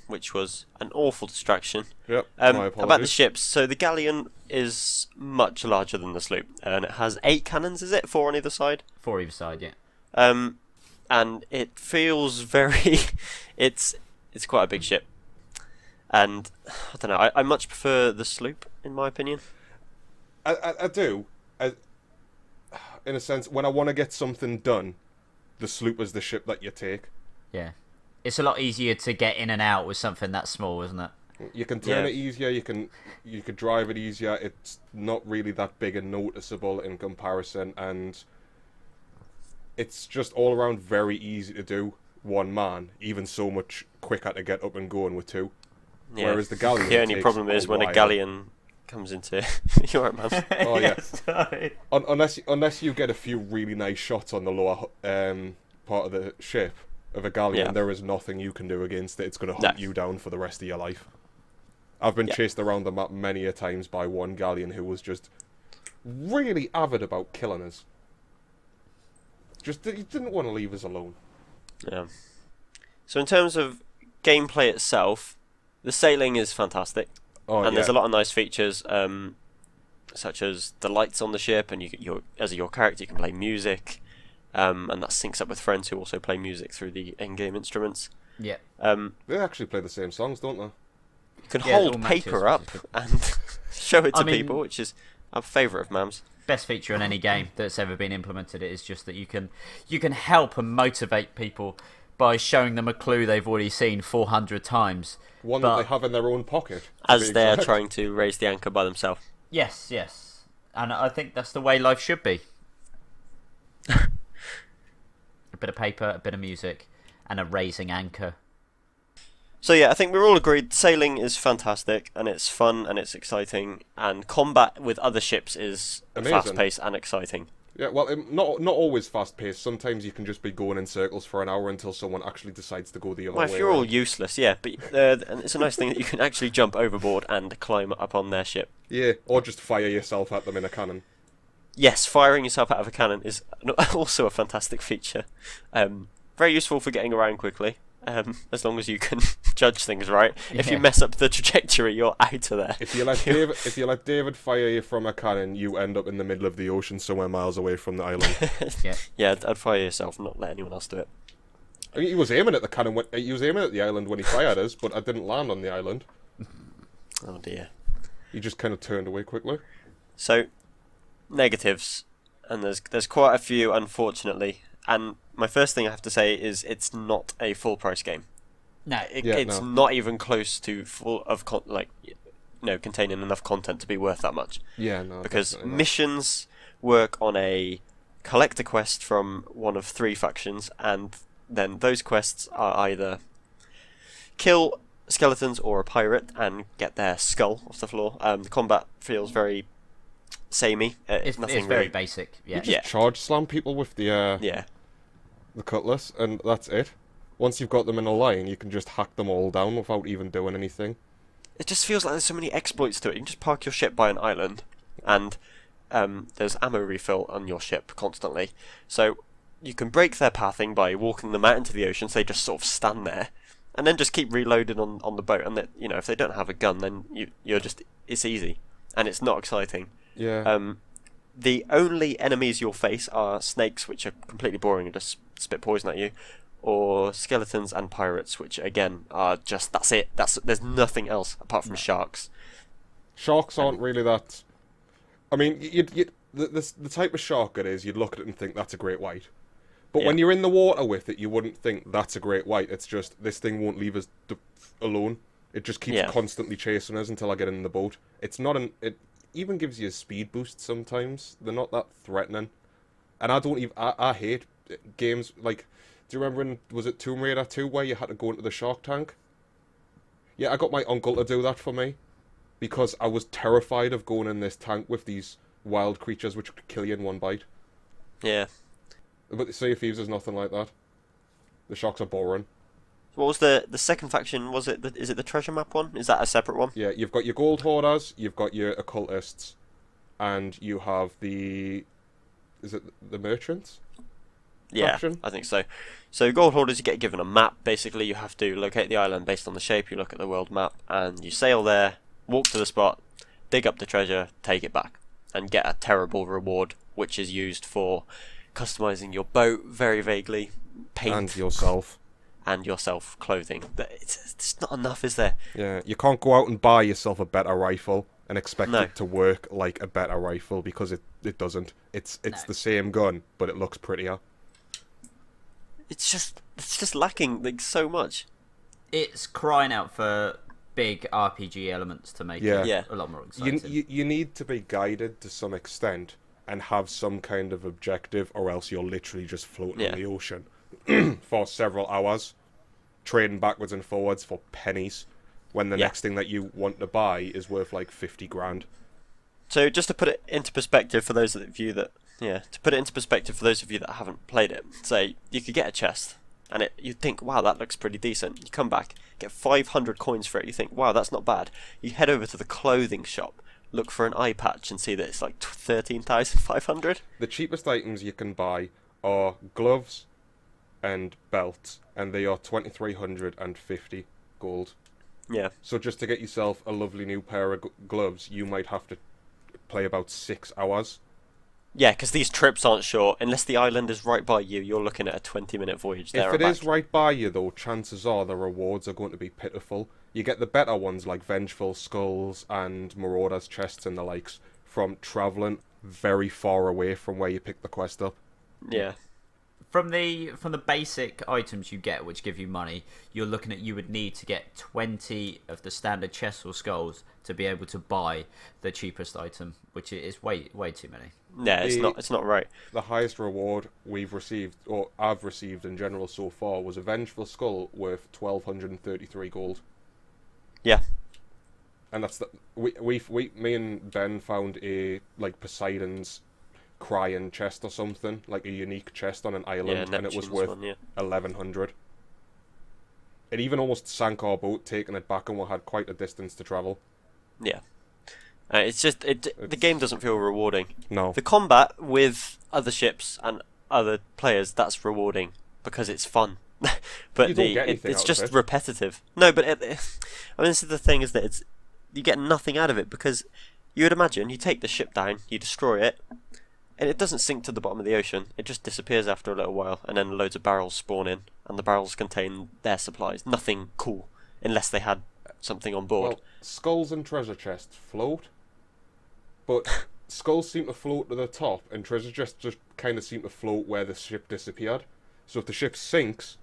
which was an awful distraction. Yep, my apologies. About the ships, so the galleon is much larger than the sloop, and it has 8 cannons, is it? 4 on either side? 4 either side, yeah. And it feels very... it's quite a big ship. And, I don't know, I much prefer the sloop, in my opinion. I do. In a sense, when I want to get something done, the sloop is the ship that you take. Yeah. It's a lot easier to get in and out with something that small, isn't it? You can turn it easier, you can drive it easier, it's not really that big and noticeable in comparison, and it's just all around very easy to do, one man, even so much quicker to get up and going with 2. Yeah. Whereas the galleon The only problem is when a galleon comes into... You're right, man. Oh, yeah. Sorry. Unless you get a few really nice shots on the lower part of the ship of a galleon, there is nothing you can do against it. It's going to hunt you down for the rest of your life. I've been chased around the map many a times by one galleon who was just really avid about killing us. He didn't want to leave us alone. Yeah. So in terms of gameplay itself, the sailing is fantastic. There's a lot of nice features, such as the lights on the ship, and as your character you can play music, and that syncs up with friends who also play music through the in-game instruments. Yeah. They actually play the same songs, don't they? You can hold paper up and show it to people, which is a favourite of Mam's. Best feature in any game that's ever been implemented is just that you can help and motivate people by showing them a clue they've already seen 400 times. One that they have in their own pocket. As they're trying to raise the anchor by themselves. Yes. And I think that's the way life should be. A bit of paper, a bit of music, and a raising anchor. So yeah, I think we're all agreed sailing is fantastic, and it's fun, and it's exciting, and combat with other ships is fast-paced and exciting. Yeah, well, not always fast-paced. Sometimes you can just be going in circles for an hour until someone actually decides to go the other way. Well, if you're all useless, yeah, but and it's a nice thing that you can actually jump overboard and climb up on their ship. Yeah, or just fire yourself at them in a cannon. Yes, firing yourself out of a cannon is also a fantastic feature. Very useful for getting around quickly. As long as you can judge things right. Yeah. If you mess up the trajectory, you're out of there. If you let David fire you from a cannon, you end up in the middle of the ocean somewhere miles away from the island. Yeah, I'd fire yourself, not let anyone else do it. I mean, he was aiming at the cannon. He was aiming at the island when he fired us, but I didn't land on the island. Oh dear. He just kind of turned away quickly. So, negatives, and there's quite a few, unfortunately. And my first thing I have to say is it's not a full price game. No, it's not even close to full of containing enough content to be worth that much. Yeah, no. Because missions work on a collector quest from one of 3 factions, and then those quests are either kill skeletons or a pirate and get their skull off the floor. The combat feels very samey. It's nothing very really. basic. You Yeah. just charge slam people with the Yeah. the cutlass, and that's it. Once you've got them in a line, you can just hack them all down without even doing anything. It just feels like there's so many exploits to it. You can just park your ship by an island, and there's ammo refill on your ship constantly. So you can break their pathing by walking them out into the ocean, so they just sort of stand there, and then just keep reloading on the boat. And that, you know, if they don't have a gun, then it's easy, and it's not exciting. Yeah. The only enemies you'll face are snakes, which are completely boring and just spit poison at you, or skeletons and pirates, which again are just that's it. There's nothing else apart from sharks. Sharks aren't really that. I mean, the type of shark it is, you'd look at it and think that's a great white. But when you're in the water with it, you wouldn't think that's a great white. It's just this thing won't leave us alone. It just keeps constantly chasing us until I get in the boat. It's not it even gives you a speed boost sometimes. They're not that threatening. And I hate games like, do you remember was it Tomb Raider 2 where you had to go into the shark tank? Yeah, I got my uncle to do that for me because I was terrified of going in this tank with these wild creatures which could kill you in one bite. Yeah. But Sea of Thieves is nothing like that. The sharks are boring. What was the second faction? Is it the treasure map one? Is that a separate one? Yeah, you've got your gold hoarders, you've got your occultists, and you have is it the merchants? Yeah, Faction? I think so. So gold hoarders, you get given a map. Basically, you have to locate the island based on the shape. You look at the world map, and you sail there, walk to the spot, dig up the treasure, take it back, and get a terrible reward, which is used for customizing your boat very vaguely, paint And yourself. and yourself clothing. It's not enough, is there? Yeah, you can't go out and buy yourself a better rifle and expect No. it to work like a better rifle because it doesn't. It's the same gun, but it looks prettier. It's just lacking like so much. It's crying out for big RPG elements to make Yeah. it Yeah. a lot more exciting. You need to be guided to some extent and have some kind of objective, or else you're literally just floating Yeah. in the ocean for several hours, trading backwards and forwards for pennies, when the Yeah. next thing that you want to buy is worth like 50 grand. So just to put it into perspective for those of you that haven't played it, say you could get a chest and you'd think, wow, that looks pretty decent. You come back, get 500 coins for it, you think, wow, that's not bad. You head over to the clothing shop, look for an eye patch and see that it's like 13,500. The cheapest items you can buy are gloves and belts, and they are 2,350 gold. Yeah. So just to get yourself a lovely new pair of gloves, you might have to play about 6 hours. Yeah, because these trips aren't short. Unless the island is right by you, you're looking at a 20-minute voyage there If and it is back. right by you, though, chances are the rewards are going to be pitiful. You get the better ones like Vengeful Skulls and Marauder's Chests and the likes from travelling very far away from where you pick the quest up. Yeah. From the basic items you get, which give you money, you're looking at you would need to get 20 of the standard chests or skulls to be able to buy the cheapest item, which is way too many. Yeah, it's not right. The highest reward we've received, or I've received in general so far, was a Vengeful Skull worth 1,233 gold. Yeah. And that's me and Ben found a like Poseidon's crying chest or something, like a unique chest on an island, and it was Neptune's worth one, yeah. 1,100. It even almost sank our boat taking it back, and we had quite a distance to travel. Yeah. It's just the game doesn't feel rewarding. No. The combat with other ships and other players, that's rewarding because it's fun. But You don't get anything it's out of just it. repetitive. No, but I mean, this is the thing, is that you get nothing out of it, because you would imagine you take the ship down, you destroy it, and it doesn't sink to the bottom of the ocean. It just disappears after a little while, and then loads of barrels spawn in, and the barrels contain their supplies. Nothing cool, unless they had something on board. Well, skulls and treasure chests float, but skulls seem to float to the top, and treasure chests just kind of seem to float where the ship disappeared. So if the ship sinks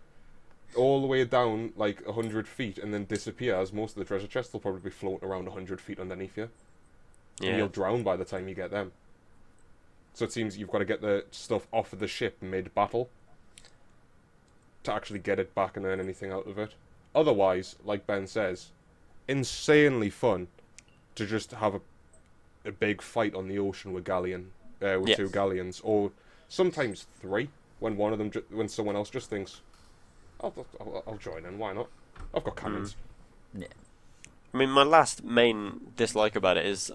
all the way down like 100 feet and then disappears, most of the treasure chests will probably be floating around 100 feet underneath you. And Yeah. you'll drown by the time you get them. So it seems you've got to get the stuff off of the ship mid-battle to actually get it back and earn anything out of it. Otherwise, like Ben says, insanely fun to just have a big fight on the ocean with two galleons, or sometimes three when one of them when someone else just thinks, I'll join in. Why not? I've got cannons. Yeah. I mean, my last main dislike about it is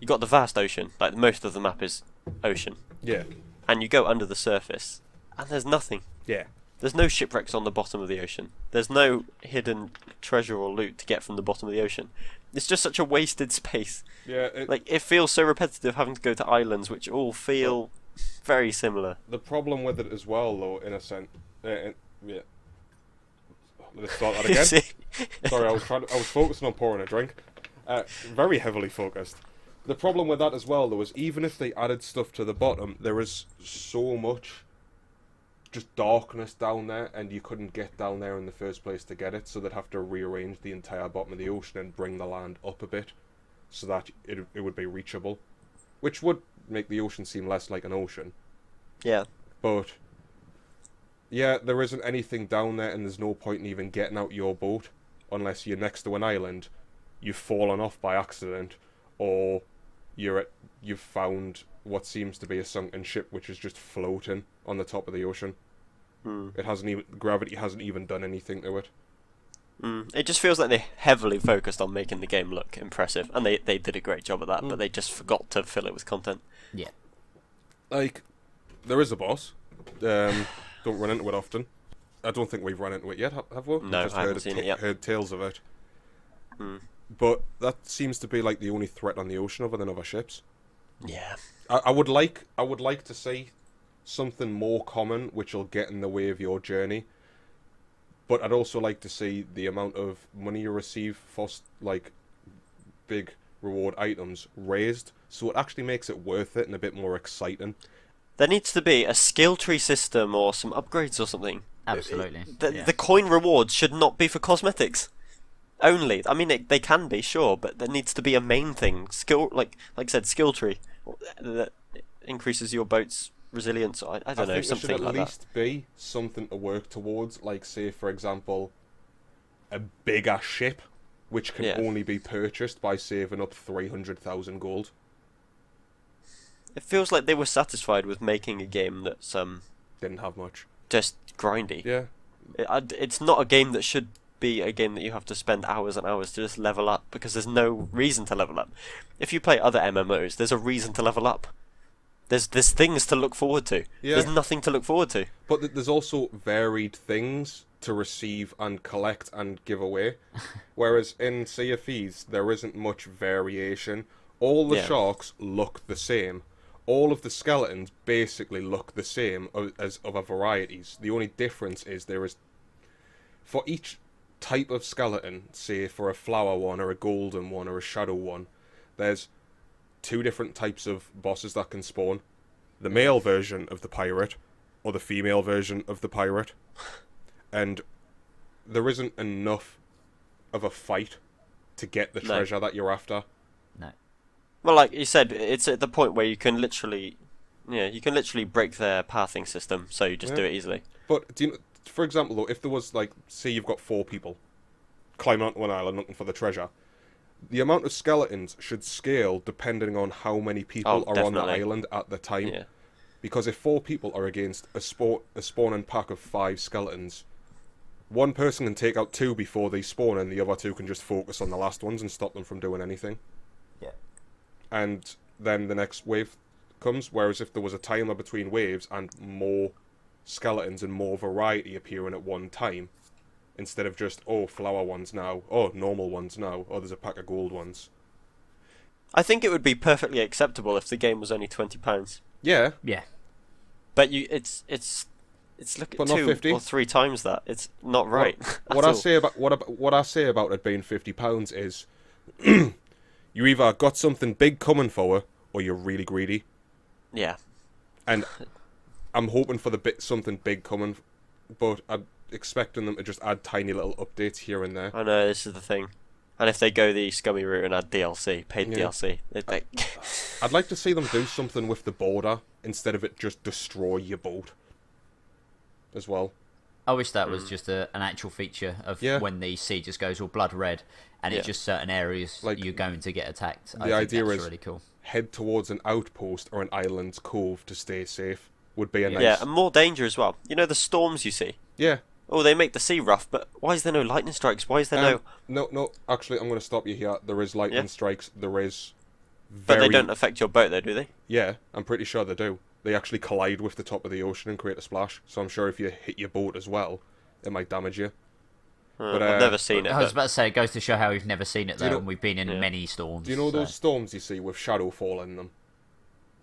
you got the vast ocean. Like most of the map is ocean, Yeah. and you go under the surface, and there's nothing. Yeah. There's no shipwrecks on the bottom of the ocean. There's no hidden treasure or loot to get from the bottom of the ocean. It's just such a wasted space. Yeah. It feels so repetitive having to go to islands which all feel very similar. The problem with it as well, though, in a sense, yeah. Let's start that again. Sorry, I was focusing on pouring a drink. Very heavily focused. The problem with that as well, though, is even if they added stuff to the bottom, there is so much just darkness down there, and you couldn't get down there in the first place to get it, so they'd have to rearrange the entire bottom of the ocean and bring the land up a bit, so that it would be reachable, which would make the ocean seem less like an ocean. Yeah. But yeah, there isn't anything down there, and there's no point in even getting out your boat unless you're next to an island, you've fallen off by accident, or you've found what seems to be a sunken ship which is just floating on the top of the ocean. It hasn't even gravity hasn't even done anything to it. It just feels like they heavily focused on making the game look impressive, and they did a great job at that, but they just forgot to fill it with content. Yeah. Like, there is a boss. Don't run into it often. I don't think we've run into it yet, have we? No, We've just I haven't seen it yet. Heard tales of it. But that seems to be like the only threat on the ocean other than other ships. Yeah. I would like to see something more common which will get in the way of your journey. But I'd also like to see the amount of money you receive for like big reward items raised, so it actually makes it worth it and a bit more exciting. There needs to be a skill tree system or some upgrades or something. Absolutely. The coin rewards should not be for cosmetics only. I mean, they can be, sure, but there needs to be a main thing. Skill, like I said, skill tree that increases your boat's resilience. I don't know, something there should like at least be something to work towards. Like, say, for example, a big-ass ship, which can only be purchased by saving up 300,000 gold. It feels like they were satisfied with making a game that's Didn't have much. just grindy. Yeah. It's not a game that should be a game that you have to spend hours and hours to just level up, because there's no reason to level up. If you play other MMOs, there's a reason to level up. There's things to look forward to. Yeah. There's nothing to look forward to. But there's also varied things to receive and collect and give away. Whereas in Sea of Thieves, there isn't much variation. All the sharks look the same. All of the skeletons basically look the same as other varieties. The only difference is there is, for each type of skeleton, say for a flower one or a golden one or a shadow one, there's 2 different types of bosses that can spawn. The male version of the pirate, or the female version of the pirate. And there isn't enough of a fight to get the treasure that you're after. No. Well, like you said, it's at the point where you can literally break their pathing system, so you just do it easily. But do you know, for example, though, if there was, like, say you've got 4 people climbing onto an island looking for the treasure, the amount of skeletons should scale depending on how many people are on the island at the time. Yeah. Because if 4 people are against a spawning pack of 5 skeletons, one person can take out 2 before they spawn, and the other 2 can just focus on the last ones and stop them from doing anything. Yeah. And then the next wave comes, whereas if there was a timer between waves and more skeletons and more variety appearing at one time, instead of just, flower ones now, normal ones now, there's a pack of gold ones. I think it would be perfectly acceptable if the game was only £20. Yeah. Yeah. But it's look at But not 2 50. or 3 times that. It's not right. What I say about it being £50 is, you either got something big coming for her, or you're really greedy. Yeah. And I'm hoping for something big coming, but I'm expecting them to just add tiny little updates here and there. I know, this is the thing. And if they go the scummy route and add DLC, paid Yeah. DLC, I'd like to see them do something with the border instead of it just destroy your boat as well. I wish that was just an actual feature of when the sea just goes all blood red, and it's just certain areas Like, you're going to get attacked. The idea that's is really cool. Head towards an outpost or an island's cove to stay safe would be a nice... Yeah, and more danger as well. You know the storms you see? Yeah. Oh, they make the sea rough, but why is there no lightning strikes? Why is there no... No, actually, I'm going to stop you here. There is lightning strikes. There is But they don't affect your boat though, do they? Yeah, I'm pretty sure they do. They actually collide with the top of the ocean and create a splash. So I'm sure if you hit your boat as well, it might damage you. But I've never seen it. I was about to say, it goes to show how we've never seen it, though, know- and we've been in many storms. Do you know those storms you see with shadow fall in them?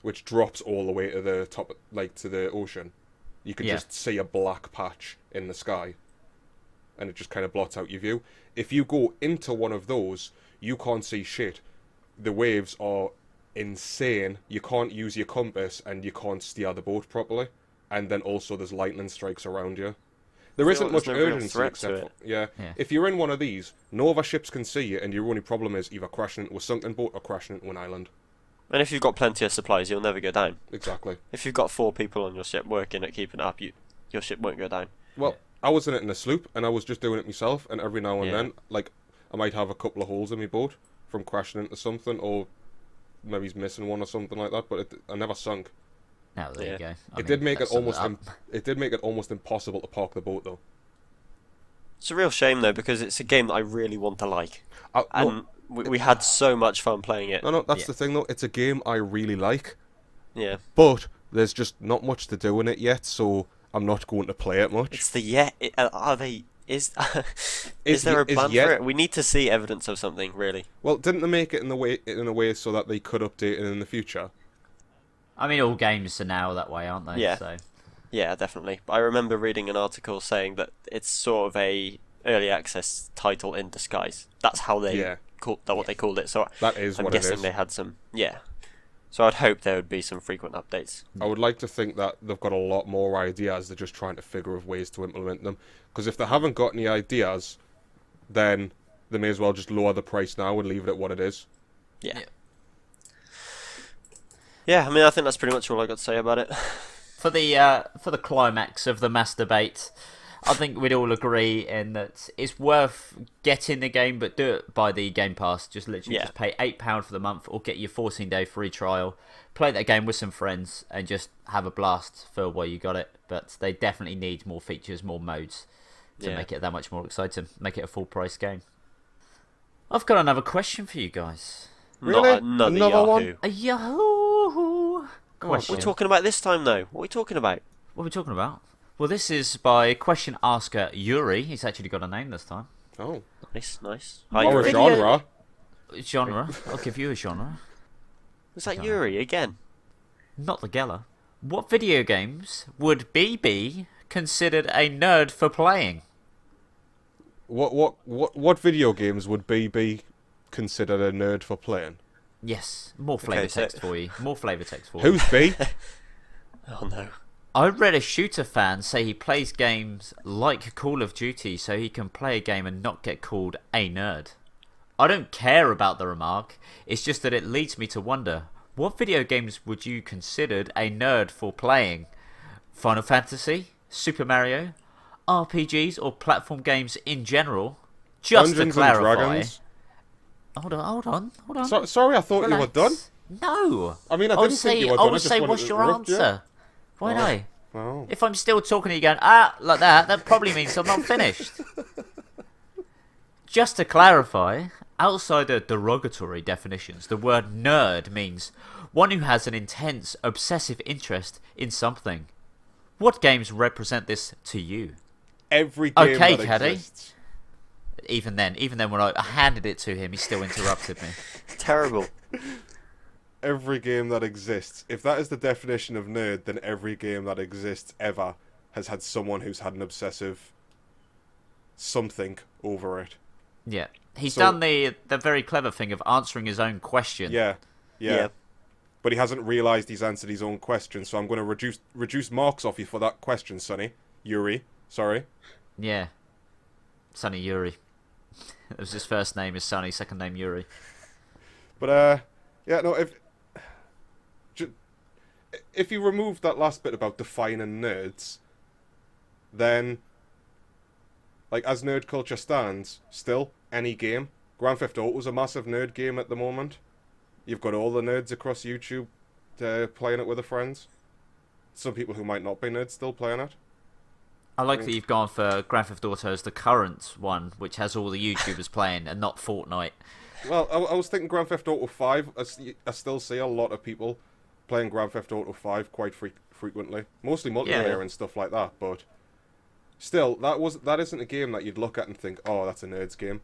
Which drops all the way to the top, like to the ocean. You can just see a black patch in the sky. And it just kind of blots out your view. If you go into one of those, you can't see shit. The waves are insane. You can't use your compass and you can't steer the boat properly. And then also there's lightning strikes around you. There isn't much urgency except for... Yeah. If you're in one of these, no other ships can see you and your only problem is either crashing into a sunken boat or crashing into an island. And if you've got plenty of supplies, you'll never go down. Exactly. If you've got 4 people on your ship working at keeping it up, your ship won't go down. Well, I was in it in a sloop and I was just doing it myself, and every now and then, like, I might have a couple of holes in my boat from crashing into something, or maybe he's missing one or something like that, but I never sunk. Oh, there you go. It did make it almost impossible to park the boat, though. It's a real shame, though, because it's a game that I really want to like. No, we had so much fun playing it. No, that's the thing, though. It's a game I really like. Yeah. But there's just not much to do in it yet, so I'm not going to play it much. It's the are they... Is there a plan for it? We need to see evidence of something, really. Well, didn't they make it in a way so that they could update it in the future? I mean, all games are now that way, aren't they? Yeah. So. Yeah, definitely. I remember reading an article saying that it's sort of a early access title in disguise. That's how they what they called it. So that is I'm what guessing it is. They had some. Yeah. So I'd hope there would be some frequent updates. I would like to think that they've got a lot more ideas. They're just trying to figure out ways to implement them. Because if they haven't got any ideas, then they may as well just lower the price now and leave it at what it is. Yeah. Yeah, I mean, I think that's pretty much all I got to say about it. For the climax of the mass debate, I think we'd all agree in that it's worth getting the game, but do it by the Game Pass. Just literally just pay £8 for the month, or get your 14-day free trial. Play that game with some friends and just have a blast for while you got it. But they definitely need more features, more modes to make it that much more exciting. Make it a full price game. I've got another question for you guys. Really? Not another Another Yahoo. one? A Yahoo question. What are we talking about this time, though? What are we talking about? What are we talking about? Well, this is by question asker Yuri. He's actually got a name this time. Oh. Nice. Or a Yuri. genre. Genre. I'll give you a genre. Was that Yuri again? Not the Geller. What video games would BB considered a nerd for playing? What video games would BB consider a nerd for playing? Yes, more flavour text for you. More flavour text for you. Who's B? Oh no. I read a shooter fan say he plays games like Call of Duty so he can play a game and not get called a nerd. I don't care about the remark, it's just that it leads me to wonder, what video games would you considered a nerd for playing? Final Fantasy? Super Mario? RPGs or platform games in general? Just Dungeons to clarify. and Dragons? Hold on. Sorry, I thought you were done. No. I mean, I didn't think you were done. I would say, what's your answer? Why not? Oh. If I'm still talking to you going, like that probably means I'm not finished. Just to clarify, outside the derogatory definitions, the word nerd means one who has an intense, obsessive interest in something. What games represent this to you? Every game that Caddy. exists. Even then when I handed it to him, he still interrupted me. Terrible. Every game that exists. If that is the definition of nerd, then every game that exists ever has had someone who's had an obsessive something over it. Yeah. He's done the very clever thing of answering his own question. Yeah. But he hasn't realised he's answered his own question, so I'm going to reduce marks off you for that question, Sonny. Yuri. Sorry. Yeah. Sonny Yuri. It was his first name is Sonny, second name Yuri. But yeah, no. If you remove that last bit about defining nerds, then, like, as nerd culture stands, still any game. Grand Theft Auto is a massive nerd game at the moment. You've got all the nerds across YouTube playing it with their friends. Some people who might not be nerds still playing it. I like that you've gone for Grand Theft Auto as the current one, which has all the YouTubers playing, and not Fortnite. Well, I was thinking Grand Theft Auto 5. I still see a lot of people playing Grand Theft Auto 5 quite frequently. Mostly multiplayer and stuff like that, but still, that isn't a game that you'd look at and think, oh, that's a nerd's game.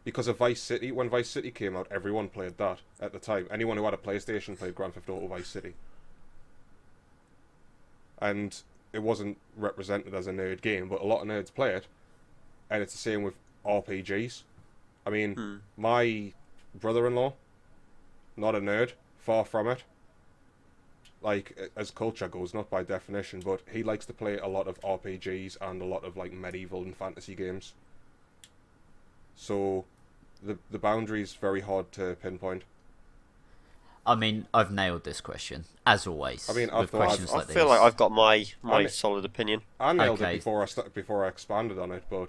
Because of Vice City, when Vice City came out, everyone played that at the time. Anyone who had a PlayStation played Grand Theft Auto Vice City. And it wasn't represented as a nerd game, but a lot of nerds play it. And it's the same with RPGs. I mean, my brother-in-law, not a nerd, far from it. Like, as culture goes, not by definition, but he likes to play a lot of RPGs and a lot of, like, medieval and fantasy games. So, the boundary's very hard to pinpoint. I mean, I've nailed this question, as always. I mean, I feel like I've got my solid opinion. I nailed it before I expanded on it, but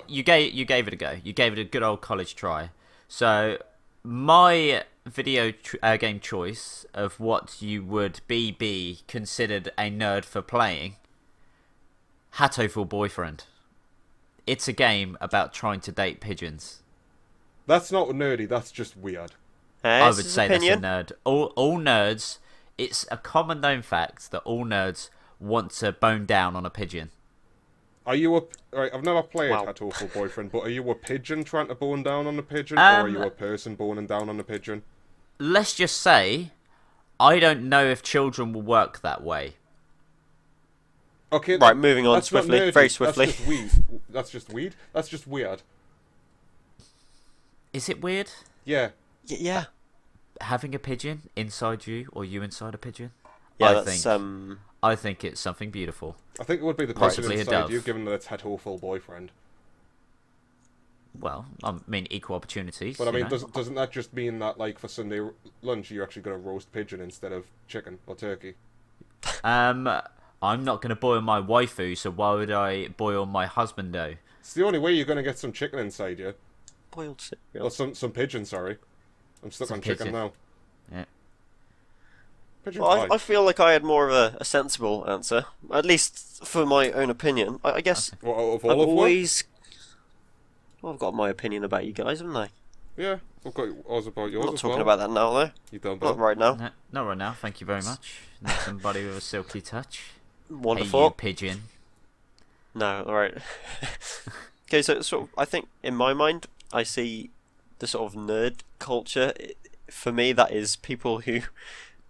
you gave it a go. You gave it a good old college try. So my video game choice of what you would be considered a nerd for playing, Hatful Boyfriend. It's a game about trying to date pigeons. That's not nerdy. That's just weird. I would say that's a nerd. All nerds. It's a common known fact that all nerds want to bone down on a pigeon. Are you right? I've never played Hatful Boyfriend, but are you a pigeon trying to bone down on a pigeon, or are you a person boning down on a pigeon? Let's just say, I don't know if children will work that way. Okay. Right, moving on swiftly, very swiftly. That's just weed. That's just weed. That's just weird. Is it weird? Yeah. Yeah. Having a pigeon inside you, or you inside a pigeon? Yeah, I think it's something beautiful. I think it would be the pigeon inside you, given that it's Hatful Boyfriend. Well, I mean, equal opportunities. But I mean, doesn't that just mean that, like, for Sunday lunch, you're actually going to roast pigeon instead of chicken or turkey? I'm not going to boil my waifu, so why would I boil my husbando? It's the only way you're going to get some chicken inside you. Boiled cereal. Or some pigeon, sorry. I'm stuck on chicken now. Yeah. Well, I feel like I had more of a sensible answer, at least for my own opinion. I guess I've got my opinion about you guys, haven't I? Yeah, I've got ours about yours. I'm not talking about that now, though. You don't. Not right now. No, not right now. Thank you very much. Not somebody with a silky touch. Wonderful. Hey, you pigeon. No, all right. Okay, so sort of, I think in my mind, I see the sort of nerd culture. For me, that is people who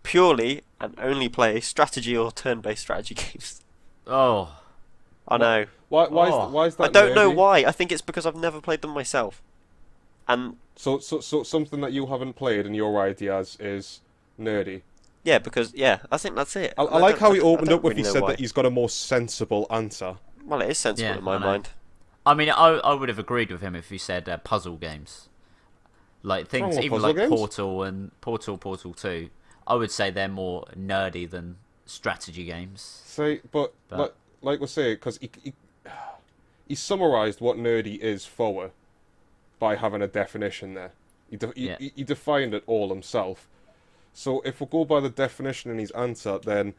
purely and only play strategy or turn-based strategy games. Oh, I know. Why is that? I don't know nerdy? why. I think it's because I've never played them myself. And so something that you haven't played and your ideas is nerdy. yeah, because I think that's it. I like how he opened up when really he said that he's got a more sensible answer. Well, it is sensible in my mind. I mean, I would have agreed with him if he said puzzle games, like things even like games? Portal and Portal 2. I would say they're more nerdy than strategy games. Say, but like we say, because he summarised what nerdy is for by having a definition there. He defined it all himself. So if we go by the definition in his answer, then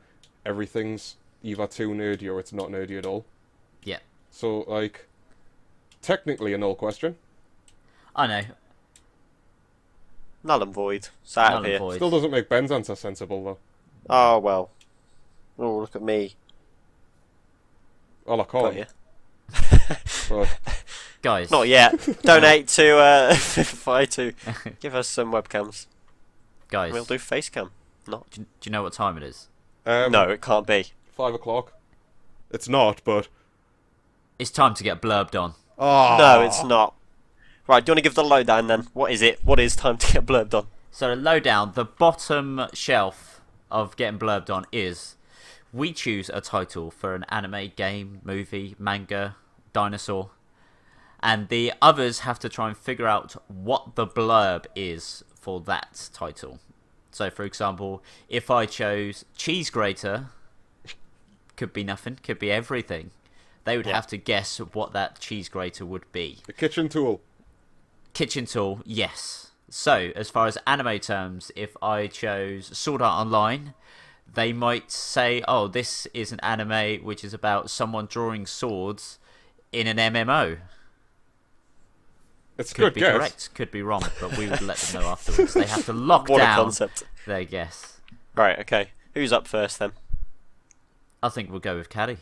everything's either too nerdy or it's not nerdy at all. Yeah. So, like, technically a null question. I know. Null and void. It's out Null of and here. void. Still doesn't make Ben's answer sensible, though. Oh, well. Oh, look at me. Well, I Got can't. you. But Guys. Not yet. Donate to Vivify to give us some webcams. Guys. We'll do face cam. Not. Do you know what time it is? No, it can't be. 5 o'clock. It's not, but... It's time to get blurbed on. Oh. No, it's not. Right, do you want to give the lowdown then? What is it? What is time to get blurbed on? So the lowdown, the bottom shelf of getting blurbed on is we choose a title for an anime, game, movie, manga, dinosaur, and the others have to try and figure out what the blurb is for that title. So, for example, if I chose cheese grater, could be nothing, could be everything. They would have to guess what that cheese grater would be. A kitchen tool. Kitchen tool, yes. So, as far as anime terms, if I chose Sword Art Online, they might say, oh, this is an anime which is about someone drawing swords in an MMO. It's Could good be guess. correct, could be wrong, but we would let them know afterwards. They have to lock What a down concept. their guess. Right, okay. Who's up first then? I think we'll go with Caddy.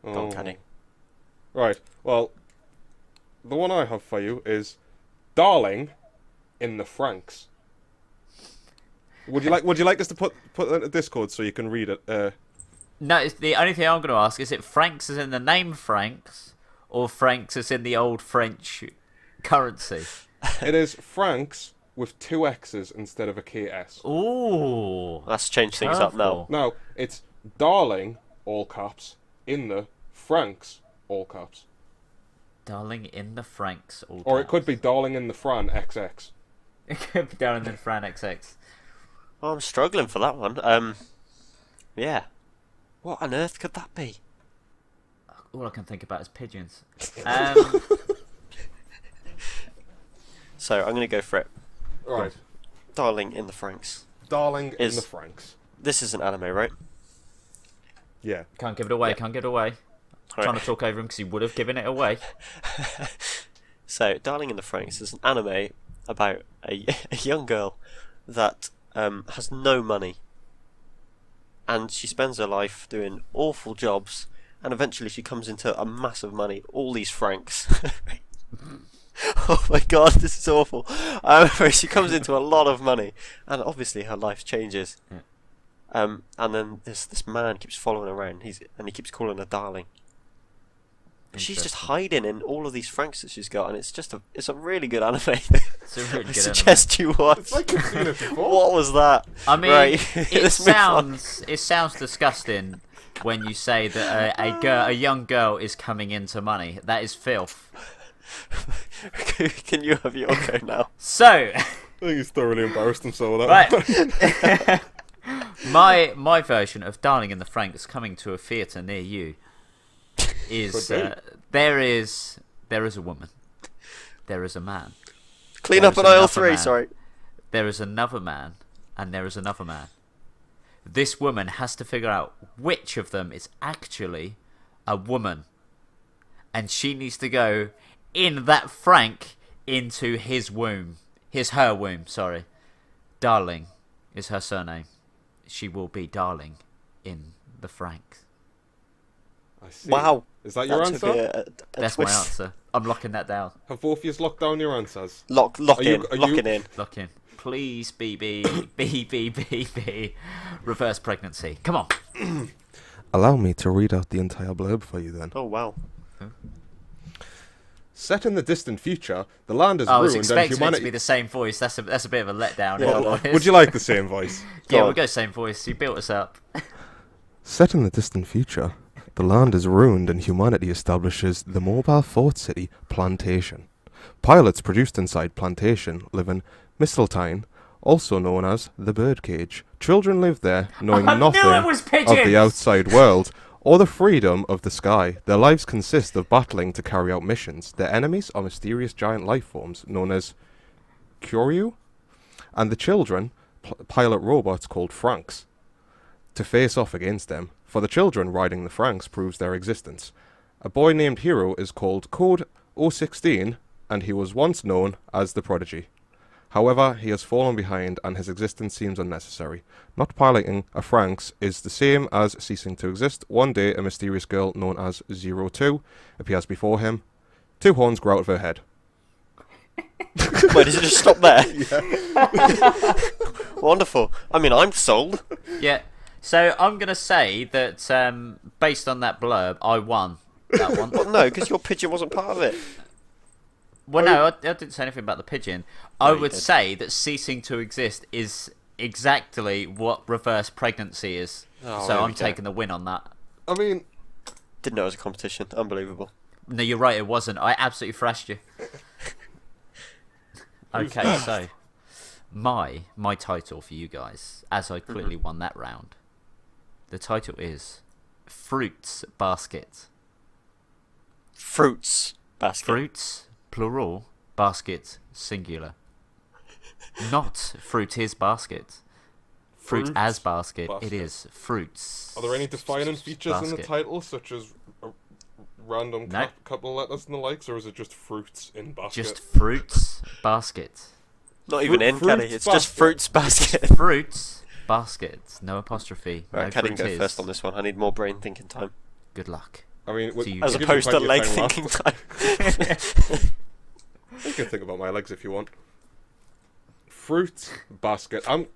Go on, Caddy. Right. Well, the one I have for you is Darling in the Franks. Would you like us to put it in the Discord so you can read it? No, it's the only thing I'm going to ask is it Franks as in the name Franks, or Franks as in the old French currency? It is Franks with 2 X's instead of a KS. Ooh. Let's change things up now. Now, it's Darling, all caps, in the Franks, all caps. Darling in the Franks. Or it could be Darling in the Fran, XX. It could be Darling in the Fran XX. Oh, I'm struggling for that one. Yeah. What on earth could that be? All I can think about is pigeons. So, I'm going to go for it. Right. Darling in the Franks. Darling in Is- the Franks. This is an anime, right? Yeah. Can't give it away, Yeah. can't give it away. Right. Trying to talk over him because he would have given it away. So, Darling in the Franks is an anime about a young girl that has no money. And she spends her life doing awful jobs, and eventually she comes into a massive money, all these francs. Oh my god, this is awful. She comes into a lot of money, and obviously her life changes. Yeah. And then this man keeps following her around, he keeps calling her darling. She's just Interesting. hiding in all of these francs that she's got, and it's a really good anime. It's a really I good suggest you watch. It's like you've seen it before. What was that? I mean, Right, it let's move on. sounds disgusting when you say that a young girl is coming into money. That is filth. Can you have your go now? So, I think he's thoroughly embarrassed himself with that. right, my version of Darling in the Franks coming to a theatre near you is Could there is a woman, there is a man, Clean There up is on aisle another 3, man. sorry. there is another man, and there is another man. This woman has to figure out which of them is actually a woman, and she needs to go in that Frank into her womb. Sorry, Darling is her surname. She will be Darling in the Franks. I see. Wow. Is that your That took answer? a That's my twist. answer. I'm locking that down. Have both of you locked down your answers? Lock Are you- in. are Lock you- it in. Lock in. Please, B. Reverse pregnancy. Come on. Allow me to read out the entire blurb for you then. Oh, wow. Set in the distant future, the land is I was ruined and expecting it to humanity... be the same voice. That's a bit of a letdown. Yeah, if I'm well, honest. Would you like the same voice? Go Yeah, on. we'll go same voice. You built us up. Set in the distant future, the land is ruined and humanity establishes the mobile fort city, Plantation. Pilots produced inside Plantation live in Mistletoe, also known as the Birdcage. Children live there, knowing I knew nothing it was of pigeons! the outside world or the freedom of the sky. Their lives consist of battling to carry out missions. Their enemies are mysterious giant life forms known as Kyoryu, and the children pilot robots called Franks to face off against them. For the children, riding the Franks proves their existence. A boy named Hero is called Code 016, and he was once known as the Prodigy. However, he has fallen behind and his existence seems unnecessary. Not piloting a Franks is the same as ceasing to exist. One day, a mysterious girl known as 02 appears before him. 2 horns grow out of her head. Wait, does it just stop there? Wonderful. I mean, I'm sold. Yeah. So I'm gonna say that based on that blurb, I won that one. Well, no, because your pigeon wasn't part of it. Well, no, I didn't say anything about the pigeon. I No, you would did. say that ceasing to exist is exactly what reverse pregnancy is. Oh, So there I'm we go. taking the win on that. I mean, Didn't know it was a competition. Unbelievable. No, you're right. It wasn't. I absolutely thrashed you. Okay, so my title for you guys, as I clearly won that round, the title is Fruits Basket. Fruits basket. Fruits, plural, basket, singular. Not fruit is basket. Fruit Fruits as basket, basket. it is fruits. Are there any defining features in the basket. title, such as a random No. couple letters and the likes, or is it just fruits in basket? Just fruits basket. Not even in, Fruits Caddy. It's just basket. fruits basket. Fruits basket. No apostrophe. Right, no Caddy, fruit go is. first on this one. I need more brain thinking time. Good luck. I mean, So you As give opposed to plenty of leg time left. thinking time. You can think about my legs if you want. Fruit basket. I'm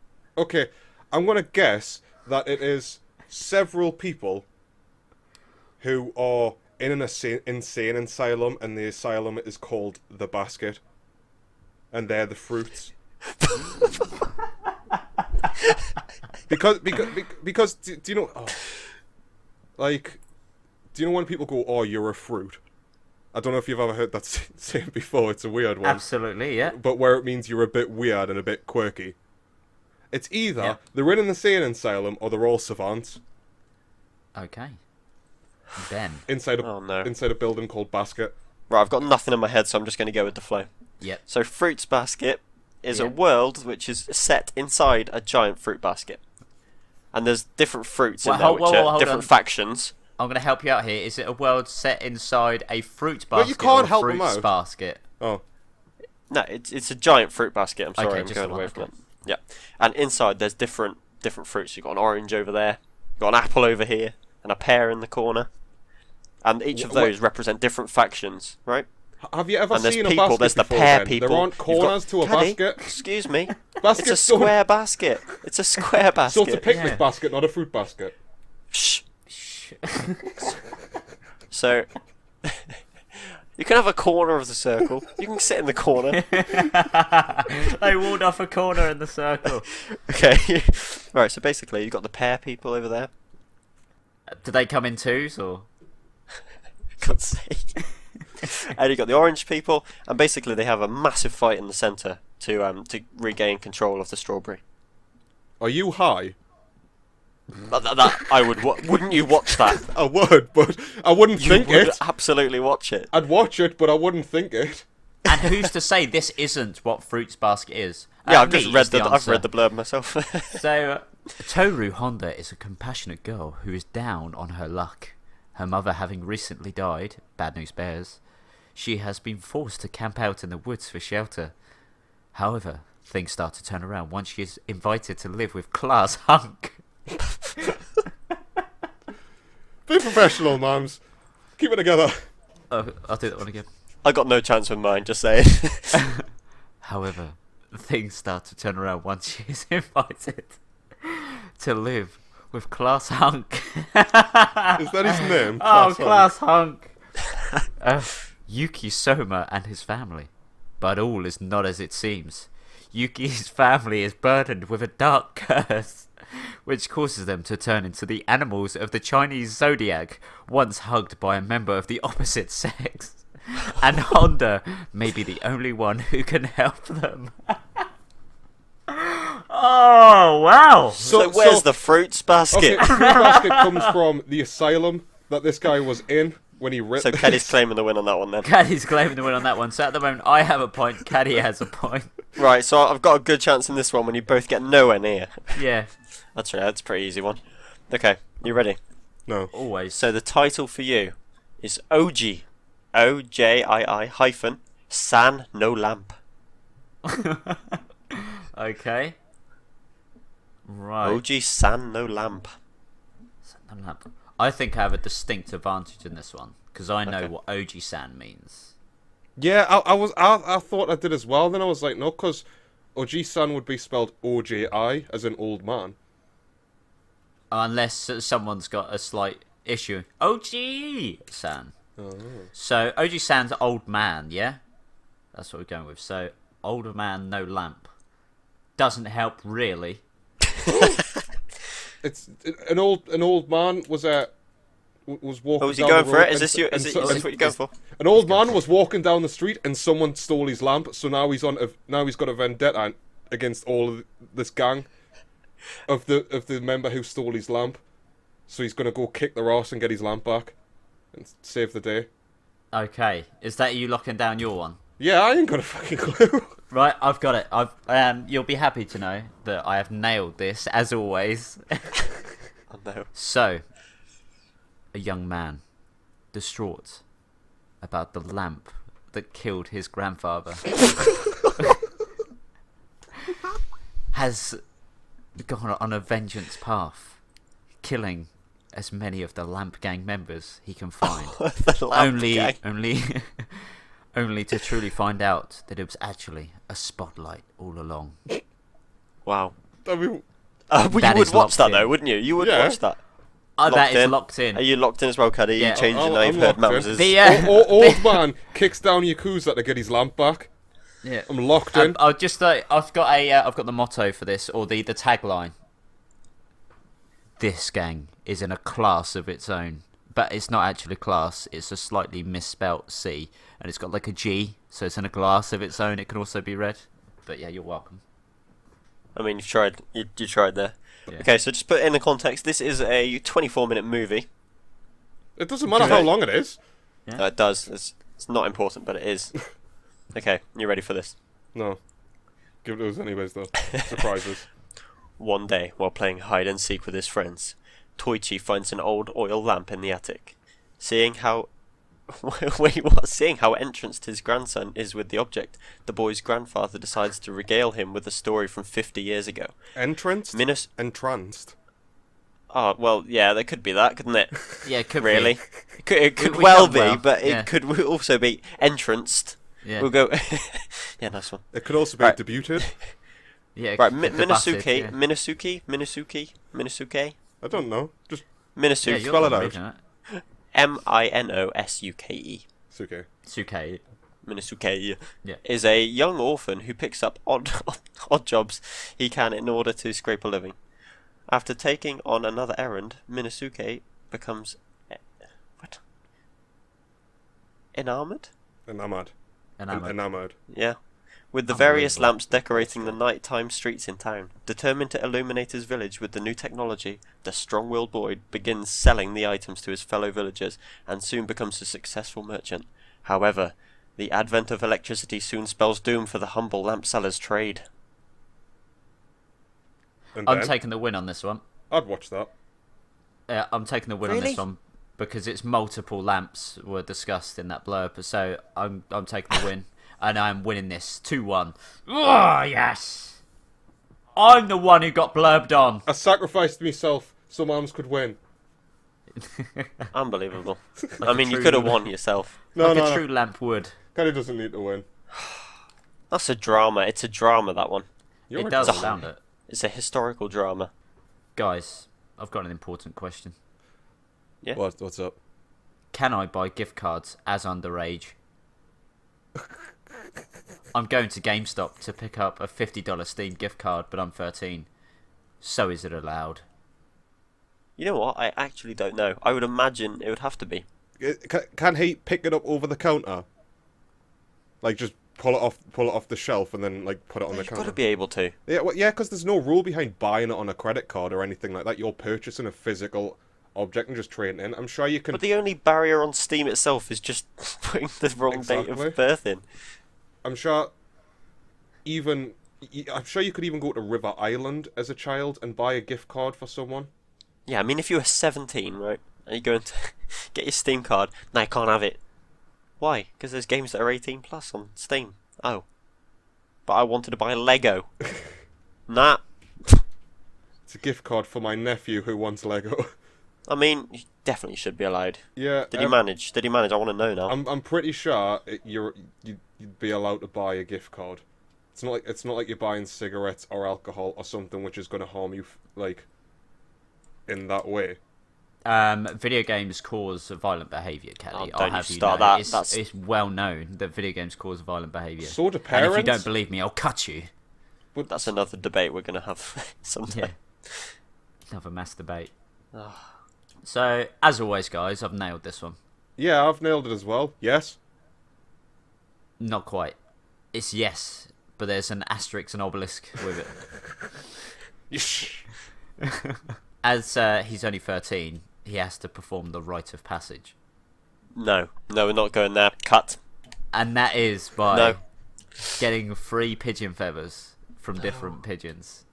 gonna guess that it is several people who are in an insane asylum, and the asylum is called the basket, and they're the fruits. because do you know? Like, do you know when people go, "Oh, you're a fruit"? I don't know if you've ever heard that saying before. It's a weird one. Absolutely, yeah. But where it means you're a bit weird and a bit quirky. It's either Yeah. they're in an insane asylum or they're all savants Okay. Ben. inside Oh, no. inside a building called Basket. Right, I've got nothing in my head, so I'm just going to go with the flow. Yep. So, fruits basket is a Yeah. world which is set inside a giant fruit basket, and there's different fruits Well, in there, hold- which whoa, are hold different on. factions. I'm going to help you out here. Is it a world set inside a fruit Well, basket you can't or a help them fruits out. basket? Oh, No, it's a giant fruit basket. I'm sorry, Okay, I'm just going the away one, from okay. it. Yeah, and inside there's different fruits. You've got an orange over there, you've got an apple over here, and a pear in the corner, and each of Wh- those represent different factions, right? have you ever And there's seen a people. basket There's the before? pear then? people. There aren't You've got- corners to a Caddy, basket. Excuse me. It's a Basket's square basket. It's a square basket. So it's a picnic Yeah. basket, not a fruit basket. Shh. Shh. So you can have a corner of the circle. You can sit in the corner. They walled off a corner in the circle. Okay. Right. So basically, you've got the pear people over there. Do they come in twos or? God's sake. And you've got the orange people, and basically they have a massive fight in the centre to regain control of the strawberry. Are you high? That I would. Wouldn't you watch that? I would, but I wouldn't You think would it. absolutely watch it. I'd watch it, but I wouldn't think it. And who's to say this isn't what fruits basket is? Yeah, I've just Me read is the I've read answer. the blurb myself. So, Toru Honda is a compassionate girl who is down on her luck. Her mother having recently died, bad news bears, she has been forced to camp out in the woods for shelter. However, things start to turn around once she is invited to live with class Hunk. Be professional, mams. Keep it together. Oh, I'll do that one again. I got no chance with mine. Just saying. However, things start to turn around once she is invited to live with class Hunk. Is that his name? Oh, Class class Hunk. Yuki Soma and his family. But all is not as it seems. Yuki's family is burdened with a dark curse, which causes them to turn into the animals of the Chinese zodiac, once hugged by a member of the opposite sex. And Honda may be the only one who can help them. Oh, wow! So where's the fruits basket? Okay, fruit basket comes from the asylum that this guy was in when he wrote So this. Caddy's claiming the win on that one then. Caddy's claiming the win on that one. So at the moment, I have a point. Caddy has a point. Right, so I've got a good chance in this one when you both get nowhere near. Yeah, That's right, that's a pretty easy one. Okay, you ready? No. always. So the title for you is OG, OJII hyphen, San No Lamp. Okay. Right. OG San No Lamp. I think I have a distinct advantage in this one because I know Okay. what OG San means. Yeah, I thought I did as well. Then I was like, no, because Oji-san would be spelled O-J-I, as in old man. Unless someone's got a slight issue. OG San. So OG San's old man, yeah? That's what we're going with. So older man, no lamp. Doesn't help really. It's an old man was a was walking. Oh, is he down going the for road it? Is this what you're going for? An old man was walking down the street and someone stole his lamp. So now he's got a vendetta against all of this gang of the member who stole his lamp. So he's gonna go kick their ass and get his lamp back and save the day. Okay, is that you locking down your one? Yeah, I ain't got a fucking clue. Right, I've got it. You'll be happy to know that I have nailed this as always. Oh no. So, a young man, distraught about the lamp that killed his grandfather, has gone on a vengeance path, killing as many of the Lamp Gang members he can find. The Lamp Gang. Only to truly find out that it was actually a spotlight all along. Wow. I mean, You That would is watch locked that in. though, wouldn't you? You would Yeah. watch that. That is in? locked in. Are you locked in as well, Caddy? Yeah. You changed your I'm name, heard locked in. Mamses. The, old man kicks down Yakuza to get his lamp back. yeah. I'm locked in. I've got the motto for this, or the tagline. This gang is in a class of its own, but it's not actually class. It's a slightly misspelt C, and it's got like a G, so it's in a class of its own. It can also be read, but yeah, you're welcome. I mean, you've tried. You tried there. Yeah. Okay, so just put it in the context. This is a 24-minute movie. It doesn't matter how long it is. Yeah. It does. It's not important, but it is. Okay, you ready for this? No. Give it to us anyways, though. Surprises. One day, while playing hide and seek with his friends, Toichi finds an old oil lamp in the attic. Seeing how entranced his grandson is with the object, the boy's grandfather decides to regale him with a story from 50 years ago. Entranced? Entranced. Oh, well, yeah, there could be that, couldn't it? Yeah, it could Really? be. It could We well done be, well, but yeah. it could also be entranced. Yeah, We'll go... Yeah, nice one. It could also be Right. debuted. yeah. Right, debuted, yeah. Minasuke? I don't know. Just Yeah, Minasuke. you're spell the it one out. reading it. Minosuke. it's okay. Suke. Minasuke Yeah. is a young orphan who picks up odd jobs he can in order to scrape a living. After taking on another errand, Minasuke becomes enamored? Enamored. Enamored. Enamored. Yeah. With the various Unbelievable. lamps decorating the nighttime streets in town. Determined to illuminate his village with the new technology, the strong-willed boy begins selling the items to his fellow villagers and soon becomes a successful merchant. However, the advent of electricity soon spells doom for the humble lamp seller's trade. And I'm then, taking the win on this one. I'd watch that. I'm taking the win on Really? this one because it's multiple lamps were discussed in that blurb. So I'm taking the win, and I'm winning this 2-1. Oh yes, I'm the one who got blurbed on. I sacrificed myself so Mams could win. Unbelievable. Like I mean, a you true- could have won yourself. No, like no, a no. true lamp would. Caddy doesn't need to win. That's a drama. It's a drama, that one. You're It a does drama. sound it. It's a historical drama. Guys, I've got an important question. Yeah. What's up? Can I buy gift cards as underage? I'm going to GameStop to pick up a $50 Steam gift card, but I'm 13. So is it allowed? You know what? I actually don't know. I would imagine it would have to be. Can he pick it up over the counter? Like just pull it off the shelf and then like put it on the You've counter. got to be able to. Yeah, well, yeah, because there's no rule behind buying it on a credit card or anything like that. You're purchasing a physical object and just trading it in. I'm sure you can. But the only barrier on Steam itself is just putting the wrong date Exactly. of birth in. I'm sure. I'm sure you could even go to River Island as a child and buy a gift card for someone. Yeah, I mean, if you were 17, right, and you're going to get your Steam card, no, you can't have it. Why? Because there's games that are 18 plus on Steam. Oh. But I wanted to buy Lego. Nah. It's a gift card for my nephew who wants Lego. I mean, you definitely should be allowed. Yeah. Did he manage? Did he manage? I want to know now. I'm pretty sure you'd be allowed to buy a gift card. It's not like you're buying cigarettes or alcohol or something which is going to harm you like in that way. Video games cause violent behaviour, Kelly. Oh, I'll don't you have you start know. that. It's well known that video games cause violent behaviour. So do And parents. if you don't believe me, I'll cut you. But That's another debate we're going to have sometime. Yeah. Another mass debate. So, as always, guys, I've nailed this one. Yeah, I've nailed it as well. Yes. Not quite. It's yes, but there's an asterisk and obelisk with it. As he's only 13, he has to perform the rite of passage. No, we're not going there. Cut. And that is by No. getting 3 pigeon feathers from different pigeons.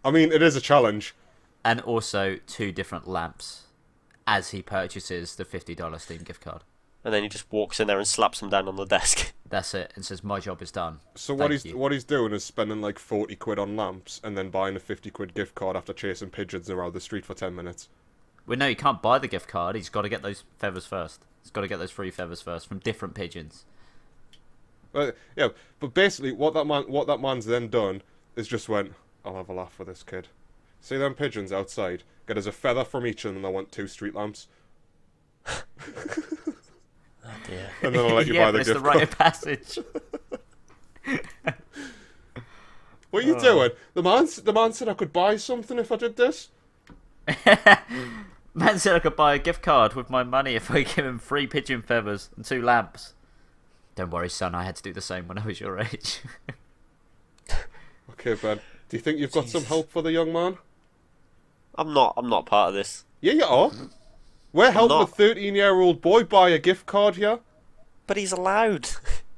I mean, it is a challenge. And also 2 different lamps as he purchases the $50 Steam gift card. And then he just walks in there and slaps them down on the desk. That's it, and says, my job is done. So Thank what you. he's doing is spending like 40 quid on lamps and then buying a 50 quid gift card after chasing pigeons around the street for 10 minutes. Well, no, you can't buy the gift card. He's got to get those feathers first. He's got to get those 3 feathers first from different pigeons. Yeah, but basically what that man's then done is just went, I'll have a laugh for this kid. See them pigeons outside? Get us a feather from each of them and I want 2 street lamps. Oh dear. And then I'll let you Yeah, buy but the it's gift the rite card. of passage. What are you doing? The man said I could buy something if I did this. Man said I could buy a gift card with my money if I give him 3 pigeon feathers and 2 lamps. Don't worry, son, I had to do the same when I was your age. Okay, Ben. Do you think you've got some help for the young man? I'm not part of this. Yeah, you are. We're helping a not. 13-year-old boy buy a gift card here. But he's allowed.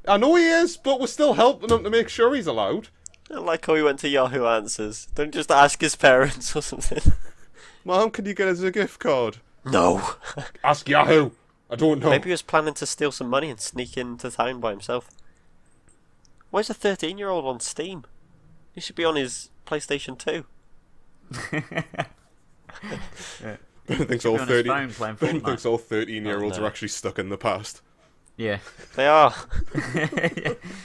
I know he is, but we're still helping him to make sure he's allowed. I like how he went to Yahoo Answers. Don't just ask his parents or something. Mom, can you get us a gift card? No. Ask Yahoo. I don't know. Maybe he was planning to steal some money and sneak into town by himself. Why is a 13-year-old on Steam? He should be on his PlayStation 2. Ben thinks Should all be on his 30. phone playing Ben Fortnite. thinks all 13-year-olds Oh, no. are actually stuck in the past. Yeah. They are.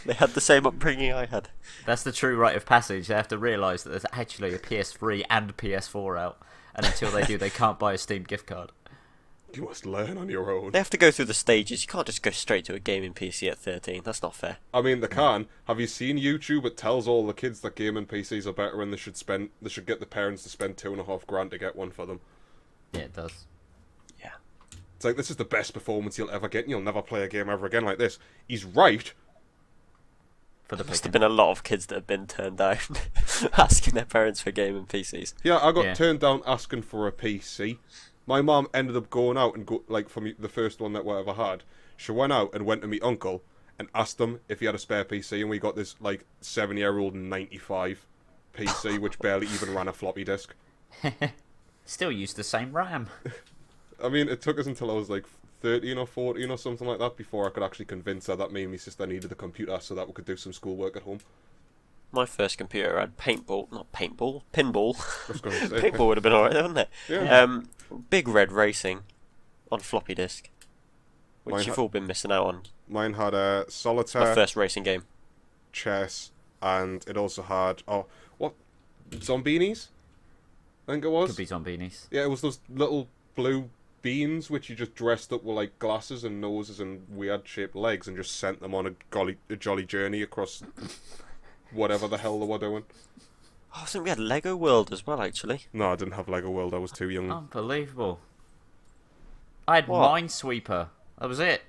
They had the same upbringing I had. That's the true rite of passage. They have to realise that there's actually a PS3 and PS4 out. And until they do, they can't buy a Steam gift card. You must learn on your own. They have to go through the stages. You can't just go straight to a gaming PC at 13. That's not fair. I mean, they can. Have you seen YouTube? It tells all the kids that gaming PCs are better and they should get the parents to spend $2,500 to get one for them. Yeah, it does. Yeah. It's like, this is the best performance you'll ever get and you'll never play a game ever again like this. He's right. For the Must have picking. been a lot of kids that have been turned down asking their parents for gaming PCs. Yeah, I got Yeah. turned down asking for a PC. My mum ended up going out and for me, the first one that we ever had. She went out and went to my uncle and asked him if he had a spare PC, and we got this like 7-year-old 95 PC which barely even ran a floppy disk. Still use the same RAM. I mean, it took us until I was like 13 or 14 or something like that before I could actually convince her that me and my sister needed a computer so that we could do some schoolwork at home. My first computer had pinball. I was going to say, Paintball would have been alright, wouldn't it? Yeah. Big Red Racing on floppy disk, which Mine you've ha- all been missing out on. Mine had a My solitaire, first racing game. chess, and it also had Zombinis? I think it was. Could be Zombinis. Yeah, it was those little blue beans which you just dressed up with like glasses and noses and weird shaped legs and just sent them on a jolly journey across whatever the hell they were doing. Oh, I think we had Lego World as well, actually. No, I didn't have Lego World. I was too young. Unbelievable. I had What? Minesweeper. That was it.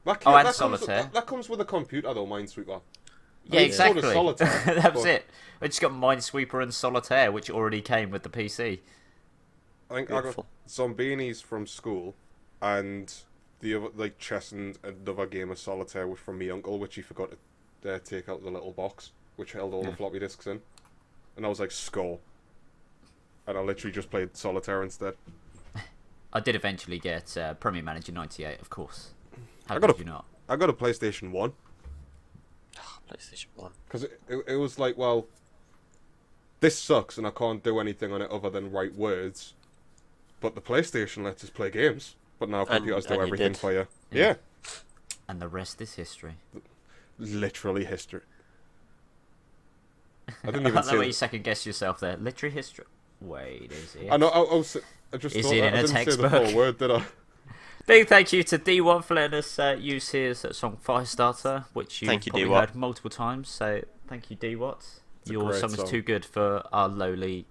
That, Oh, and that solitaire. That comes with a computer though, Minesweeper. Yeah, mean, so does exactly. Solitaire, That was but- it. I just got Minesweeper and Solitaire, which already came with the PC. I think I got Beautiful. Zombinis from school, and the other like chess and another game of solitaire was from my uncle, which he forgot to take out the little box which held all the floppy disks in, and I was like, score. And I literally just played solitaire instead. I did eventually get Premier Manager 98, of course. How I got could a- you not? I got a PlayStation 1 PlayStation 1. because it was like, well, this sucks and I can't do anything on it other than write words, but the PlayStation lets us play games. But now computers do and you everything did. for you. Yeah. Yeah, And the rest is history. literally history. I didn't I even don't know where you say. second guess yourself there. Literary history. Wait, is it? I know. I just Is thought it that. in I a didn't say the textbook? full word, did I? Big thank you to D.Watt for letting us use his song Firestarter, which you've Thank you, probably D.Watt. heard multiple times. So thank you, D.Watt. a Your great song is song. too good for our lowly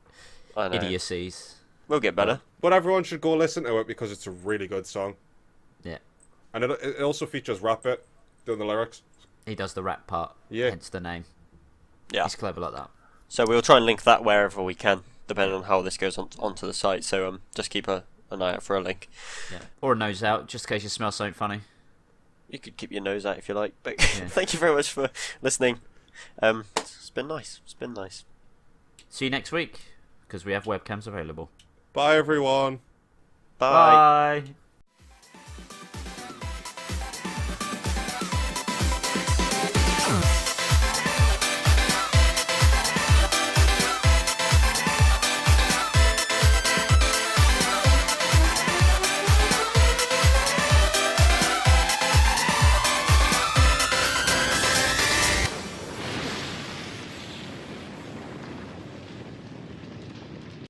I know. idiocies. We'll get better. But everyone should go listen to it because it's a really good song. Yeah. And it also features Rapid doing the lyrics. He does the rap part. Yeah. Hence the name. Yeah. He's clever like that. So we'll try and link that wherever we can, depending on how this goes onto the site. So just keep an eye out for a link. Yeah. Or a nose out, just in case you smell something funny. You could keep your nose out if you like. But Yeah. thank you very much for listening. It's been nice. See you next week, because we have webcams available. Bye, everyone. Bye. Bye.